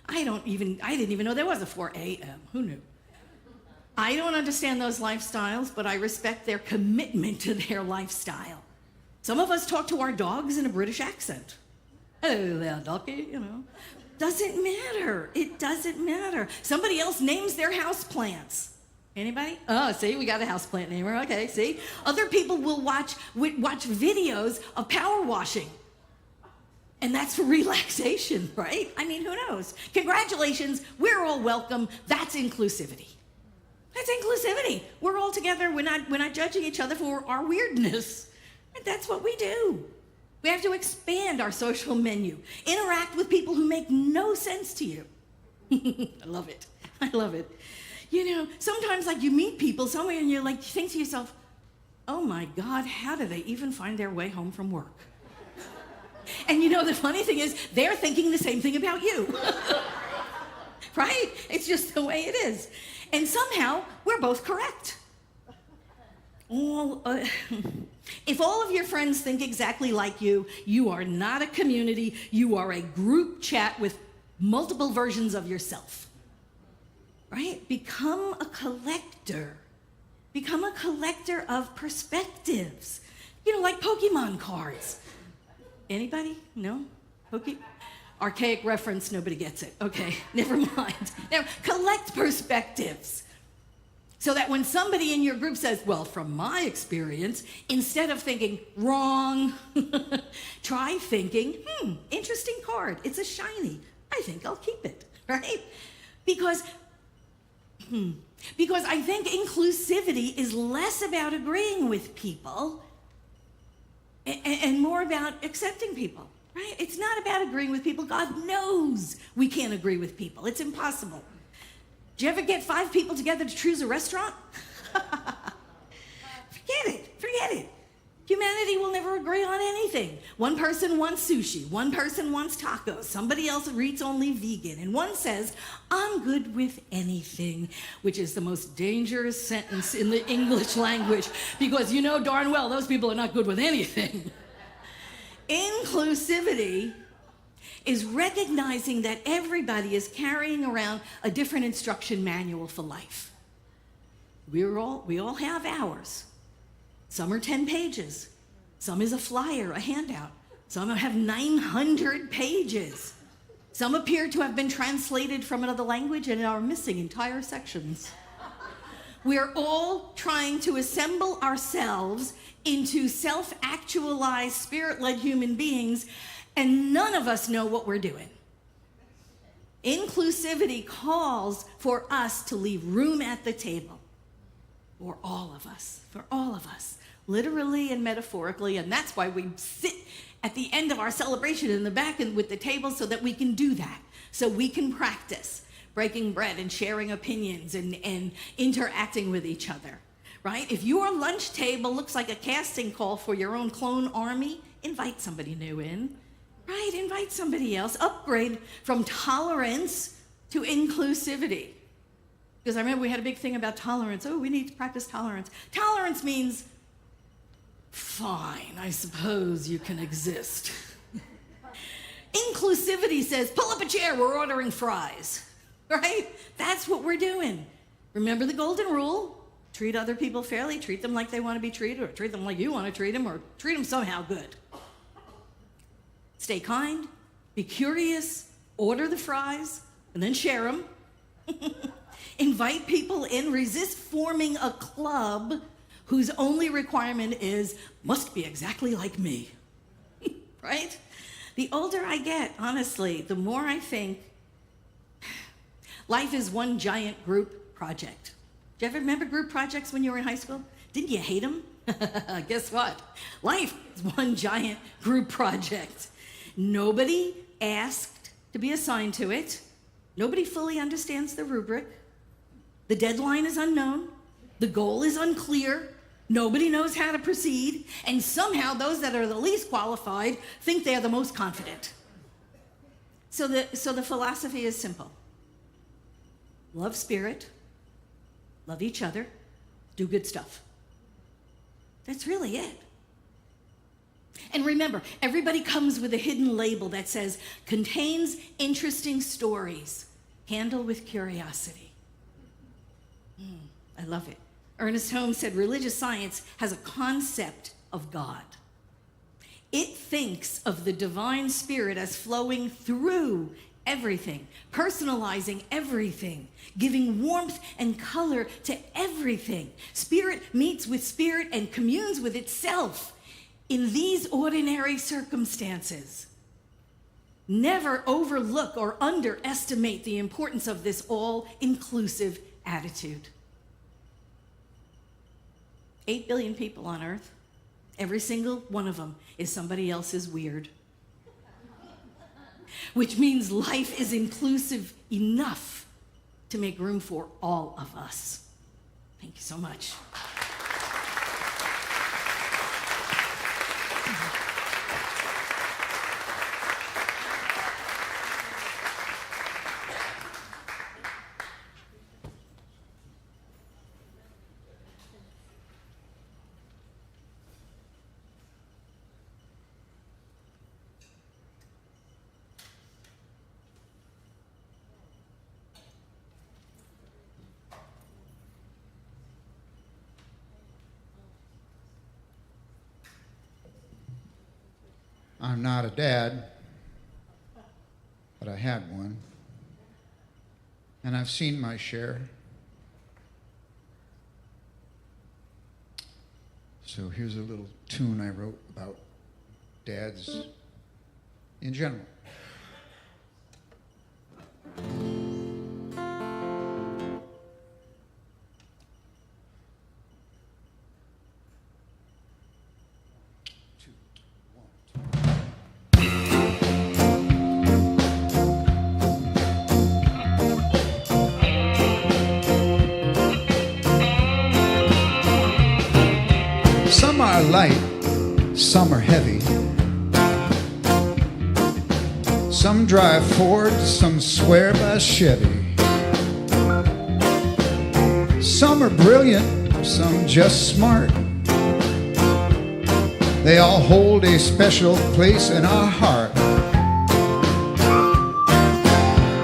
I didn't even know there was a 4 a.m. Who knew? I don't understand those lifestyles, but I respect their commitment to their lifestyle. Some of us talk to our dogs in a British accent. Hello there, doggy, you know. Doesn't matter. It doesn't matter. Somebody else names their house plants. Anybody? Oh, see, we got a houseplant namer. Okay, see? Other people will watch videos of power washing. And that's for relaxation, right? I mean, who knows? Congratulations. We're all welcome. That's inclusivity. That's inclusivity. We're all together. We're not judging each other for our weirdness. And that's what we do. We have to expand our social menu. Interact with people who make no sense to you. I love it. I love it. You know, sometimes like you meet people somewhere and you're like, you think to yourself, oh my God, how do they even find their way home from work? And you know, the funny thing is they're thinking the same thing about you. Right? It's just the way it is. And somehow we're both correct. if all of your friends think exactly like you are not a community, you are a group chat with multiple versions of yourself. Right? Become a collector. Become a collector of perspectives. You know, like Pokemon cards. Anybody? No? Archaic reference, nobody gets it. Okay, never mind. Now, collect perspectives. So that when somebody in your group says, well, from my experience, instead of thinking, wrong, try thinking, interesting card. It's a shiny. I think I'll keep it, right? Because I think inclusivity is less about agreeing with people and more about accepting people, right? It's not about agreeing with people. God knows we can't agree with people. It's impossible. Do you ever get 5 people together to choose a restaurant? Forget it. Humanity will never agree on anything. One person wants sushi, one person wants tacos, somebody else eats only vegan, and one says, I'm good with anything, which is the most dangerous sentence in the English language, because you know darn well those people are not good with anything. Inclusivity is recognizing that everybody is carrying around a different instruction manual for life. We all have ours. Some are 10 pages. Some is a flyer, a handout. Some have 900 pages. Some appear to have been translated from another language and are missing entire sections. We're all trying to assemble ourselves into self-actualized, spirit-led human beings, and none of us know what we're doing. Inclusivity calls for us to leave room at the table. For all of us, literally and metaphorically, and that's why we sit at the end of our celebration in the back and with the table so that we can do that, so we can practice breaking bread and sharing opinions and interacting with each other, right? If your lunch table looks like a casting call for your own clone army, invite somebody new in, right? Invite somebody else. Upgrade from tolerance to inclusivity. Because I remember we had a big thing about tolerance. Oh, we need to practice tolerance. Tolerance means, fine, I suppose you can exist. Inclusivity says, pull up a chair, we're ordering fries, right? That's what we're doing. Remember the golden rule. Treat other people fairly, treat them like they want to be treated, or treat them like you want to treat them, or treat them somehow good. Stay kind, be curious, order the fries, and then share them. Invite people in, resist forming a club whose only requirement is, must be exactly like me, right? The older I get, honestly, the more I think life is one giant group project. Do you ever remember group projects when you were in high school? Didn't you hate them? Guess what? Life is one giant group project. Nobody asked to be assigned to it. Nobody fully understands the rubric. The deadline is unknown. The goal is unclear. Nobody knows how to proceed. And somehow those that are the least qualified think they are the most confident. So the philosophy is simple. Love spirit. Love each other. Do good stuff. That's really it. And remember, everybody comes with a hidden label that says, contains interesting stories. Handle with curiosity. I love it. Ernest Holmes said, religious science has a concept of God. It thinks of the divine spirit as flowing through everything, personalizing everything, giving warmth and color to everything. Spirit meets with spirit and communes with itself in these ordinary circumstances. Never overlook or underestimate the importance of this all-inclusive attitude. 8 billion people on Earth. Every single one of them is somebody else's weird. Which means life is inclusive enough to make room for all of us. Thank you so much. I'm not a dad, but I had one. And I've seen my share. So here's a little tune I wrote about dads in general. Some are light, some are heavy. Some drive Ford, some swear by Chevy. Some are brilliant, some just smart. They all hold a special place in our heart.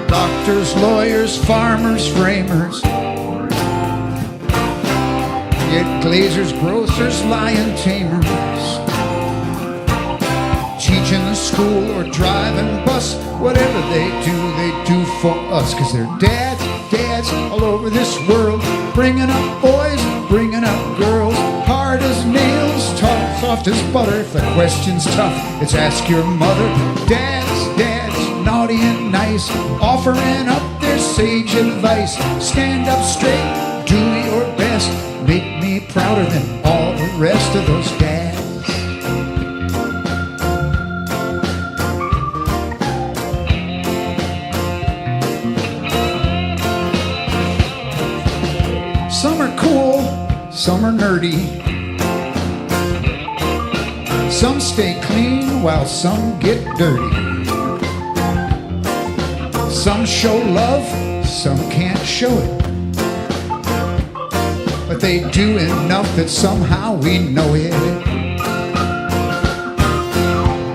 Doctors, lawyers, farmers, framers, yet glazers, grocers, lion tamers, teaching the school or driving bus, whatever they do for us. 'Cause they're dads, dads all over this world, bringing up boys, bringing up girls, hard as nails, tough, soft as butter. If the question's tough, it's ask your mother. Dads, dads, naughty and nice, offering up their sage advice. Stand up straight, do your best, make me prouder than all the rest of those dads. Some are cool, some are nerdy. Some stay clean while some get dirty. Some show love, some can't show it. But they do enough that somehow we know it.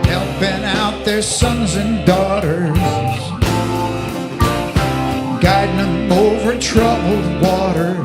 Helping out their sons and daughters, guiding them over troubled waters.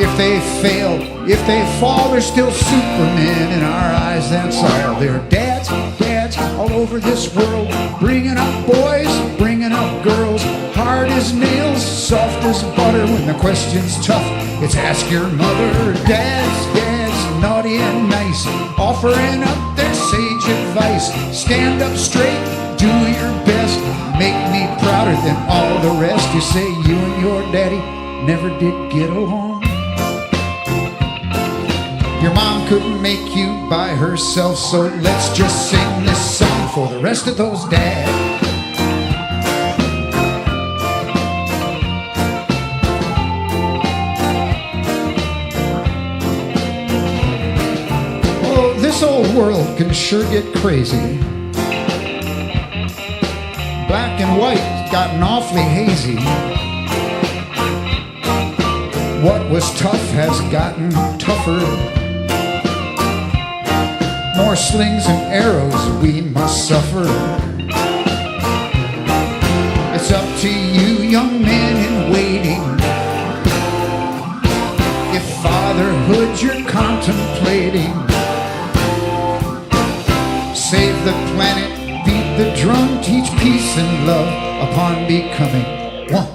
If they fail, if they fall, they're still supermen in our eyes, that's all. They're dads, dads all over this world, bringing up boys, bringing up girls, hard as nails, soft as butter. When the question's tough, it's ask your mother. Dads, dads, naughty and nice, offering up their sage advice. Stand up straight, do your best, make me prouder than all the rest. You say you and your daddy never did get along. Your mom couldn't make you by herself, so let's just sing this song for the rest of those dads. Oh, this old world can sure get crazy. Black and white's gotten awfully hazy. What was tough has gotten tougher. More slings and arrows we must suffer. It's up to you, young men in waiting. If fatherhood you're contemplating, save the planet, beat the drum, teach peace and love upon becoming one.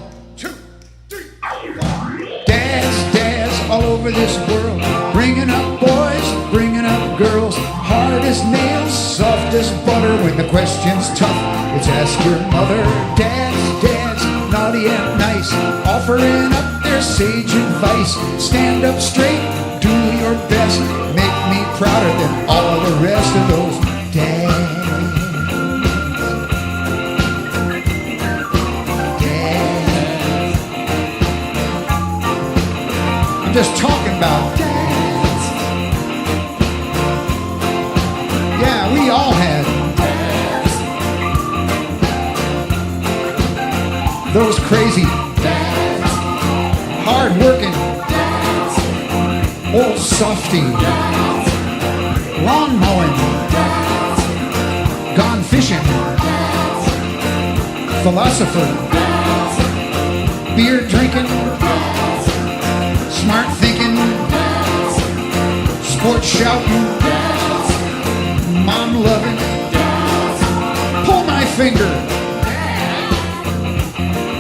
All over this world, bringing up boys, bringing up girls, hard as nails, soft as butter. When the question's tough, it's ask your mother. Dads, dads, naughty and nice, offering up their sage advice. Stand up straight, do your best, make me prouder than all the rest of those dads. Just talking about dads. Yeah, we all had dads. Those crazy dads, hard-working dads, old softy dads, lawn mowing dads, gone fishing dads, philosopher dads, beer drinking dads, smart thinking, sports shouting, I'm loving. Pull my finger.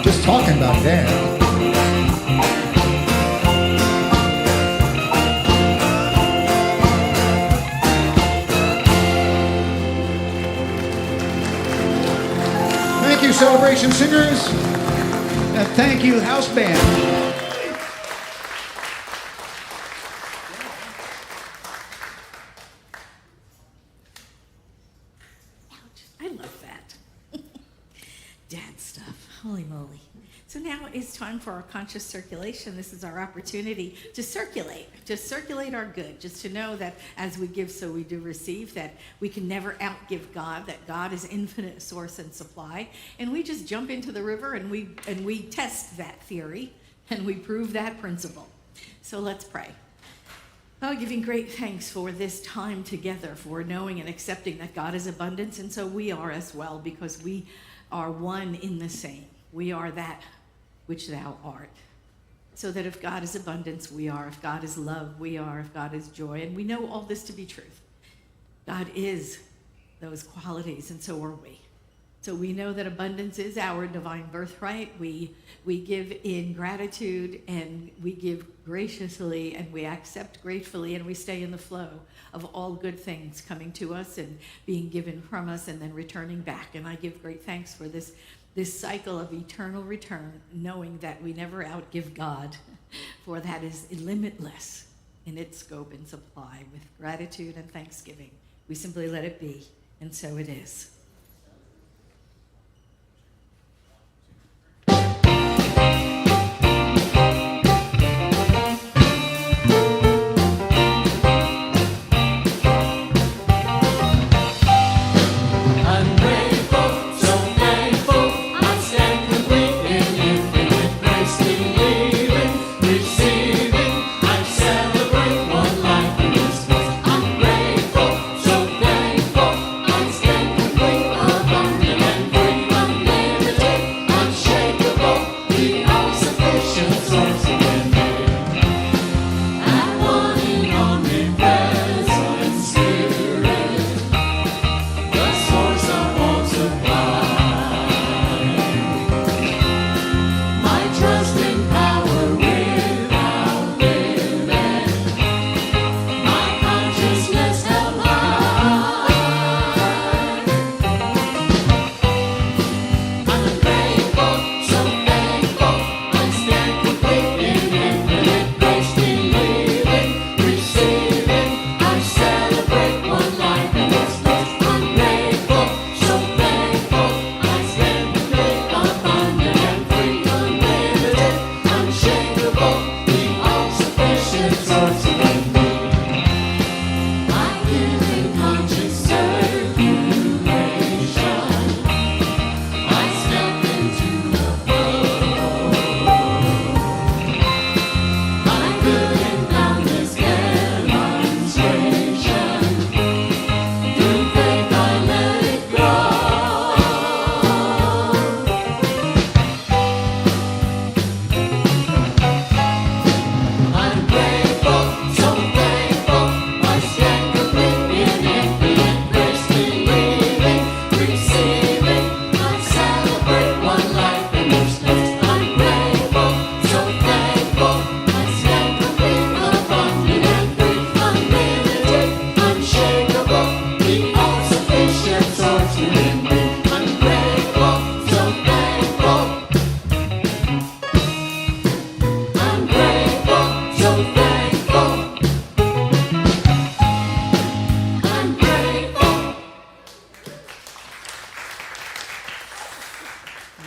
Just talking about Dad. Thank you, Celebration Singers. And thank you, House Band. I love that. Dad stuff. Holy moly. So now it's time for our conscious circulation. This is our opportunity to circulate our good, just to know that as we give, so we do receive, that we can never outgive God, that God is infinite source and supply. And we just jump into the river and we test that theory and we prove that principle. So let's pray. Oh, giving great thanks for this time together, for knowing and accepting that God is abundance, and so we are as well, because we are one in the same. We are that which thou art. So that if God is abundance, we are. If God is love, we are. If God is joy, and we know all this to be truth. God is those qualities, and so are we. So we know that abundance is our divine birthright. We give in gratitude, and we give graciously, and we accept gratefully, and we stay in the flow of all good things coming to us and being given from us and then returning back. And I give great thanks for this cycle of eternal return, knowing that we never outgive God, for that is limitless in its scope and supply. With gratitude and thanksgiving, we simply let it be, and so it is.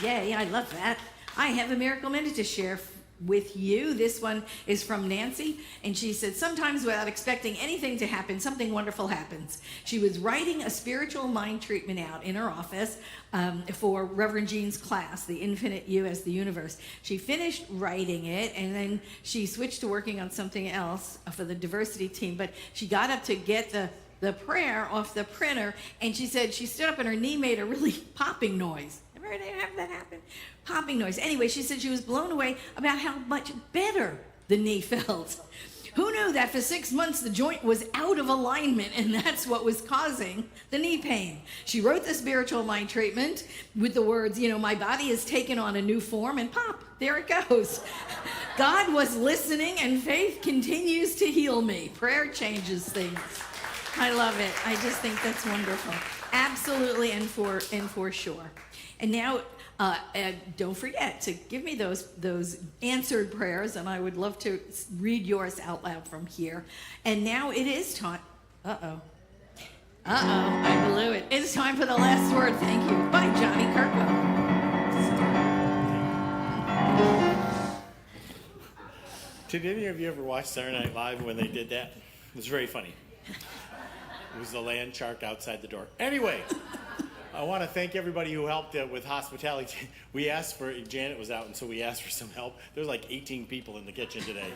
Yay, I love that. I have a miracle minute to share with you. This one is from Nancy, and she said, sometimes without expecting anything to happen, something wonderful happens. She was writing a spiritual mind treatment out in her office for Reverend Jean's class, The Infinite You as the Universe. She finished writing it, and then she switched to working on something else for the diversity team, but she got up to get the prayer off the printer, and she said she stood up and her knee made a really popping noise. Ever have that happen? Popping noise. Anyway, she said she was blown away about how much better the knee felt. Who knew that for 6 months the joint was out of alignment and that's what was causing the knee pain? She wrote the spiritual mind treatment with the words, my body has taken on a new form, and pop, there it goes. God was listening and faith continues to heal me. Prayer changes things. I love it. I just think that's wonderful. Absolutely, and for sure. And now, don't forget to give me those answered prayers, and I would love to read yours out loud from here. And now it is time. I blew it. It's time for the last word. Thank you. By Johnny Kirkwell. Did any of you ever watch Saturday Night Live when they did that? It was very funny. It was the land shark outside the door. Anyway, I want to thank everybody who helped with hospitality. We asked for, Janet was out, and so we asked for some help. There's like 18 people in the kitchen today.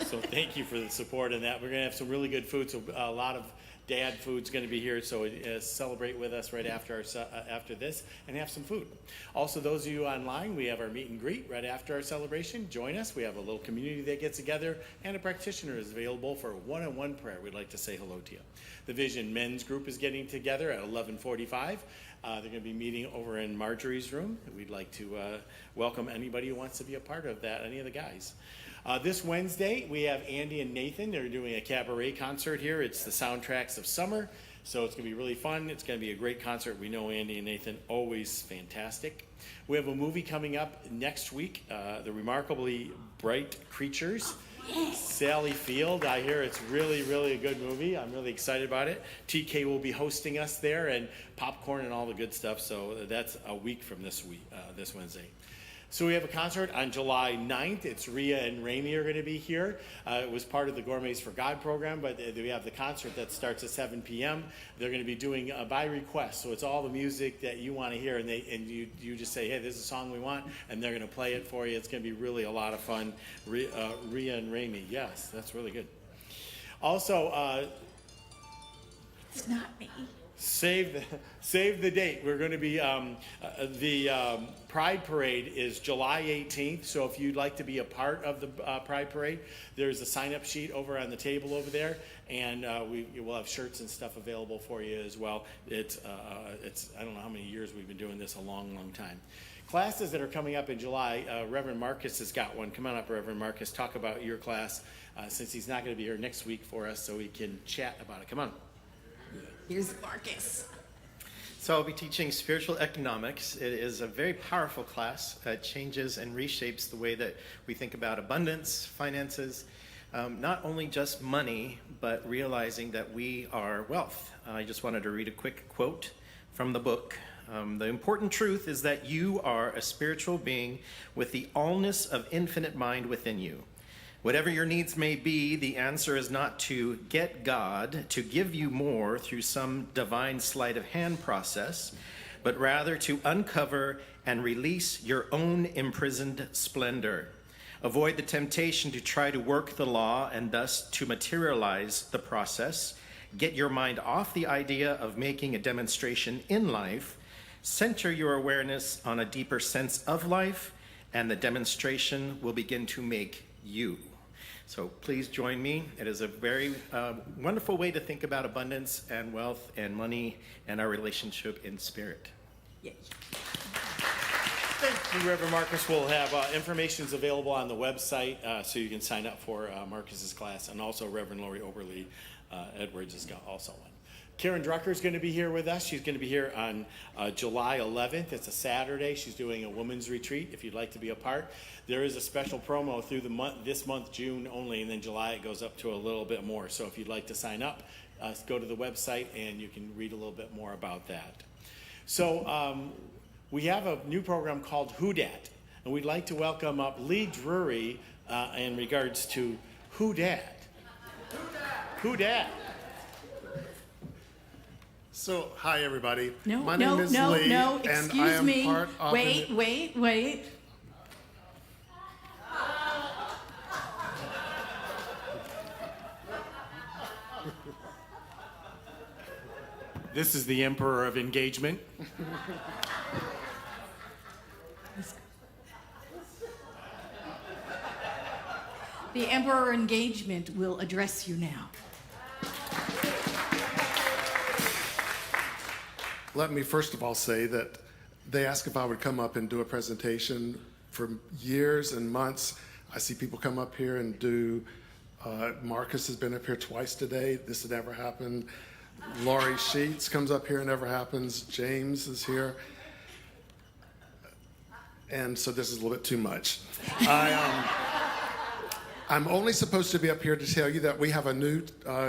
So thank you for the support in that. We're going to have some really good food, so a lot of dad food's going to be here, so celebrate with us right after after this and have some food. Also, those of you online, we have our meet and greet right after our celebration. Join us. We have a little community that gets together, and a practitioner is available for a one-on-one prayer. We'd like to say hello to you. The Vision Men's Group is getting together at 11:45. They're going to be meeting over in Marjorie's room. We'd like to welcome anybody who wants to be a part of that, any of the guys. This Wednesday, we have Andy and Nathan. They're doing a cabaret concert here. It's the Soundtracks of Summer, so it's going to be really fun. It's going to be a great concert. We know Andy and Nathan, always fantastic. We have a movie coming up next week, The Remarkably Bright Creatures. Sally Field, I hear it's really, really a good movie. I'm really excited about it. TK will be hosting us there, and popcorn and all the good stuff, so that's a week from this Wednesday. So we have a concert on July 9th. It's Rhea and Ramey are going to be here. It was part of the Gourmets for God program, but we have the concert that starts at 7 p.m. They're going to be doing by request, so it's all the music that you want to hear, and you just say, hey, this is a song we want, and they're going to play it for you. It's going to be really a lot of fun. Rhea and Ramey, yes, that's really good. Also, it's not me. Save the date. We're going to be, the Pride Parade is July 18th, so if you'd like to be a part of the Pride Parade, there's a sign-up sheet over on the table over there, and we'll have shirts and stuff available for you as well. It's I don't know how many years we've been doing this, a long, long time. Classes that are coming up in July, Reverend Marcus has got one. Come on up, Reverend Marcus. Talk about your class, since he's not going to be here next week for us, so we can chat about it. Come on. Here's Marcus. So I'll be teaching spiritual economics. It is a very powerful class that changes and reshapes the way that we think about abundance, finances, not only just money, but realizing that we are wealth. I just wanted to read a quick quote from the book. The important truth is that you are a spiritual being with the allness of infinite mind within you. Whatever your needs may be, the answer is not to get God to give you more through some divine sleight of hand process, but rather to uncover and release your own imprisoned splendor. Avoid the temptation to try to work the law and thus to materialize the process. Get your mind off the idea of making a demonstration in life. Center your awareness on a deeper sense of life, and the demonstration will begin to make you. So please join me. It is a very wonderful way to think about abundance and wealth and money and our relationship in spirit. Yay. Thank you, Reverend Marcus. We'll have information's available on the website, so you can sign up for Marcus's class, and also Reverend Lori Oberly Edwards is also one. Karen Drucker is going to be here with us. She's going to be here on July 11th. It's a Saturday. She's doing a women's retreat. If you'd like to be a part, there is a special promo through this month, June only, and then July it goes up to a little bit more. So if you'd like to sign up, go to the website and you can read a little bit more about that. So we have a new program called Who Dat, and we'd like to welcome up Lee Drury in regards to Who Dat. Who Dat? So, hi everybody. No, My name is Lee, and I excuse am me. part of Wait. This is the Emperor of Engagement. The Emperor Engagement will address you now. Let me first of all say that they asked if I would come up and do a presentation for years and months. I see people come up here and do, Marcus has been up here twice today. This had never happened. Laurie Sheets comes up here and never happens. James is here. And so this is a little bit too much. I'm only supposed to be up here to tell you that we have a new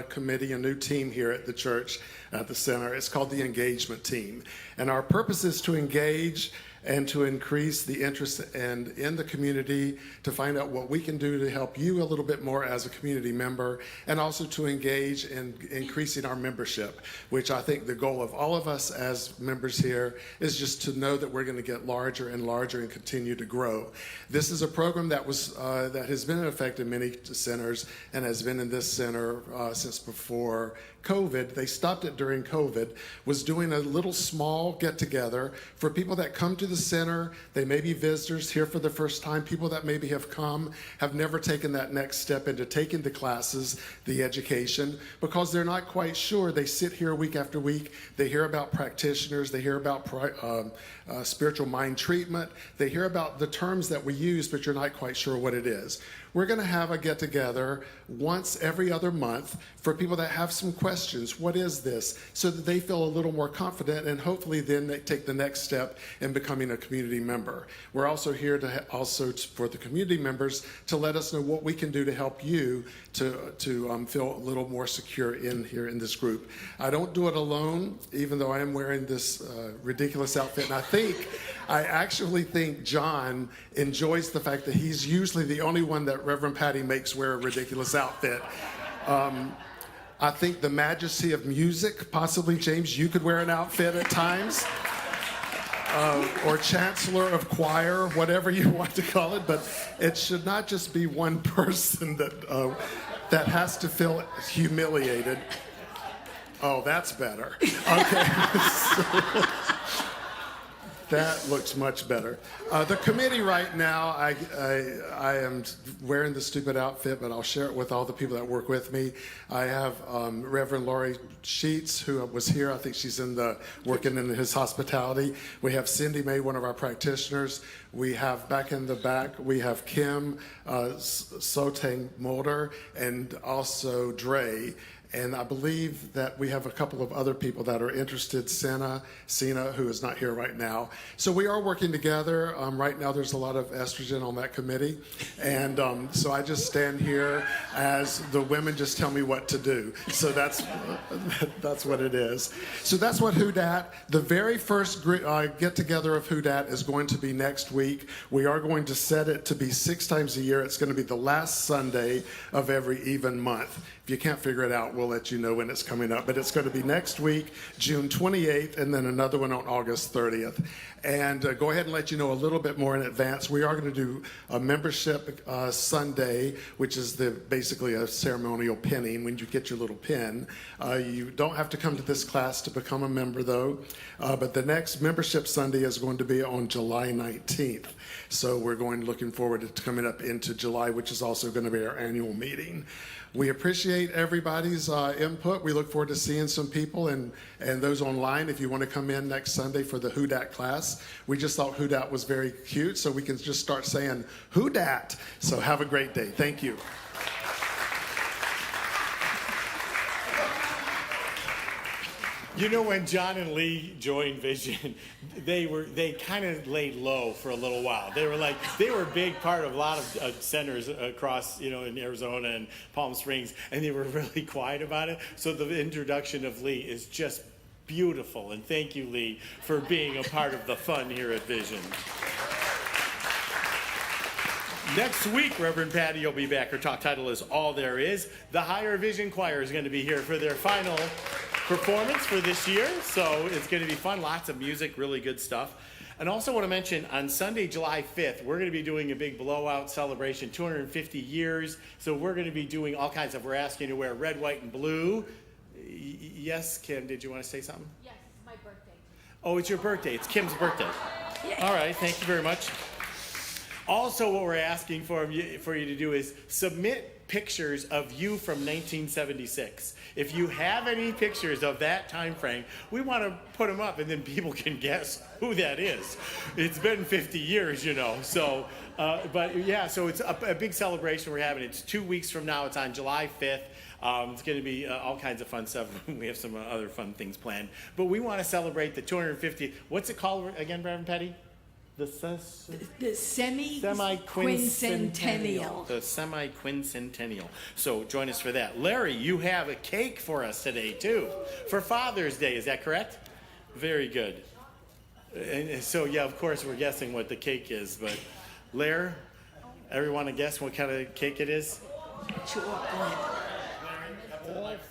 committee, a new team here at the church, at the center. It's called the Engagement Team. And our purpose is to engage and to increase the interest and in the community, to find out what we can do to help you a little bit more as a community member, and also to engage in increasing our membership, which I think the goal of all of us as members here is just to know that we're going to get larger and larger and continue to grow. This is a program that has been in effect in many centers and has been in this center since before COVID. They stopped it during COVID, was doing a little small get-together for people that come to the center. They may be visitors here for the first time, people that maybe have come, have never taken that next step into taking the classes, the education, because they're not quite sure. They sit here week after week, they hear about practitioners, they hear about spiritual mind treatment, they hear about the terms that we use, but you're not quite sure what it is. We're going to have a get-together once every other month for people that have some questions. What is this? So that they feel a little more confident, and hopefully then they take the next step in becoming a community member. We're also here to for the community members to let us know what we can do to help you to feel a little more secure in here in this group. I don't do it alone, even though I am wearing this ridiculous outfit, and I actually think John enjoys the fact that he's usually the only one that Reverend Patti makes wear a ridiculous outfit. I think the majesty of music, possibly, James, you could wear an outfit at times. Or chancellor of choir, whatever you want to call it, but it should not just be one person that has to feel humiliated. Oh, that's better. Okay. That looks much better. The committee right now, I am wearing the stupid outfit, but I'll share it with all the people that work with me. I have Reverend Laurie Sheets, who was here. I think she's working in his hospitality. We have Cindy May, one of our practitioners. We have back in the back, we have Kim Sotang Mulder, and also Dre. And I believe that we have a couple of other people that are interested, Sina, who is not here right now. So we are working together. Right now there's a lot of estrogen on that committee. And so I just stand here as the women just tell me what to do. So that's what it is. So that's what Who Dat. The very first get-together of Who Dat is going to be next week. We are going to set it to be 6 times a year. It's going to be the last Sunday of every even month. If you can't figure it out, we'll let you know when it's coming up. But it's going to be next week, June 28th, and then another one on August 30th. And go ahead and let you know a little bit more in advance. We are going to do a membership Sunday, which is basically a ceremonial pinning when you get your little pin. You don't have to come to this class to become a member, though. But the next membership Sunday is going to be on July 19th. So we're looking forward to coming up into July, which is also going to be our annual meeting. We appreciate everybody's input. We look forward to seeing some people and those online. If you want to come in next Sunday for the Who Dat class, we just thought Who Dat was very cute, so we can just start saying Who Dat. So have a great day. Thank you. You know, when John and Lee joined Vision, they kind of laid low for a little while. They were a big part of a lot of centers across, in Arizona and Palm Springs, and they were really quiet about it. So the introduction of Lee is just beautiful, and thank you, Lee, for being a part of the fun here at Vision. Next week, Reverend Patti will be back. Her talk title is All There Is. The Higher Vision Choir is going to be here for their final performance for this year, so it's going to be fun. Lots of music, really good stuff. And also want to mention, on Sunday, July 5th, we're going to be doing a big blowout celebration, 250 years. So we're going to be doing all kinds of, we're asking you to wear red, white, and blue. Yes, Kim, did you want to say something? Yes, it's my birthday. Oh, it's your birthday. It's Kim's birthday. Yay. All right, thank you very much. Also, what we're asking for you to do is submit pictures of you from 1976. If you have any pictures of that time frame, we want to put them up, and then people can guess who that is. It's been 50 years, you know. So, but yeah, so it's a big celebration we're having. It's 2 weeks from now. It's on July 5th. It's going to be all kinds of fun stuff. We have some other fun things planned. But we want to celebrate the 250th. What's it called again, Reverend Patti? The semi-quincentennial. The semi-quincentennial. So join us for that. Larry, you have a cake for us today, too, for Father's Day. Is that correct? Very good. And so, yeah, of course, we're guessing what the cake is. But, Larry, everyone want to guess what kind of cake it is? Chocolate.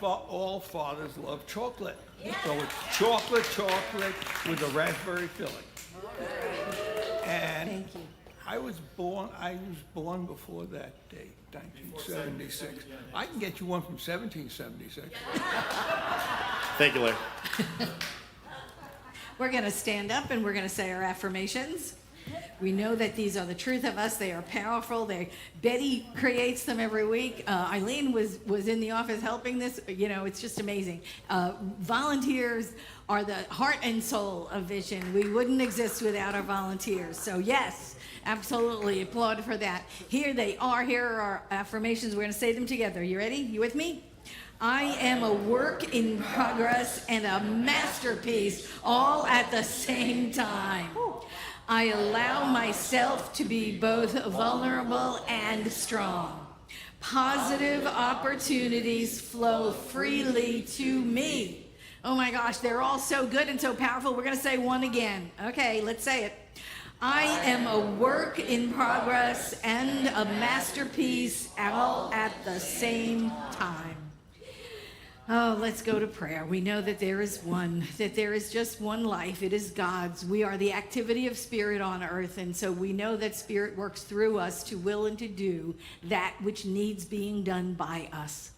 All fathers love chocolate. So it's chocolate with a raspberry filling. And Thank you. I was born before that date, 1976. I can get you one from 1776. Thank you, Larry. We're going to stand up and we're going to say our affirmations. We know that these are the truth of us. They are powerful. Betty creates them every week. Eileen was in the office helping this. You know, it's just amazing. Volunteers are the heart and soul of Vision. We wouldn't exist without our volunteers. So yes, absolutely applaud for that. Here they are. Here are our affirmations. We're going to say them together. You ready? You with me? I am a work in progress and a masterpiece all at the same time. I allow myself to be both vulnerable and strong. Positive opportunities flow freely to me. Oh my gosh, they're all so good and so powerful. We're going to say one again. Okay, let's say it. I am a work in progress and a masterpiece all at the same time. Oh, let's go to prayer. We know that there is one, that there is just one life. It is God's. We are the activity of Spirit on earth, and so we know that Spirit works through us to will and to do that which needs being done by us.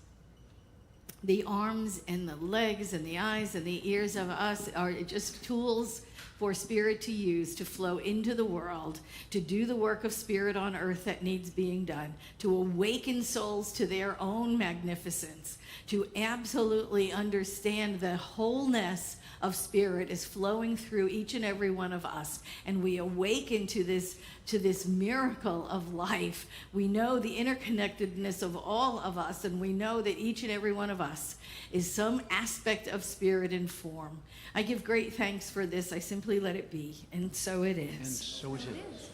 The arms and the legs and the eyes and the ears of us are just tools for Spirit to use to flow into the world, to do the work of Spirit on earth that needs being done, to awaken souls to their own magnificence, to absolutely understand the wholeness of Spirit is flowing through each and every one of us, and we awaken to this miracle of life. We know the interconnectedness of all of us, and we know that each and every one of us is some aspect of Spirit in form. I give great thanks for this. I simply let it be, and so it is. And so it is.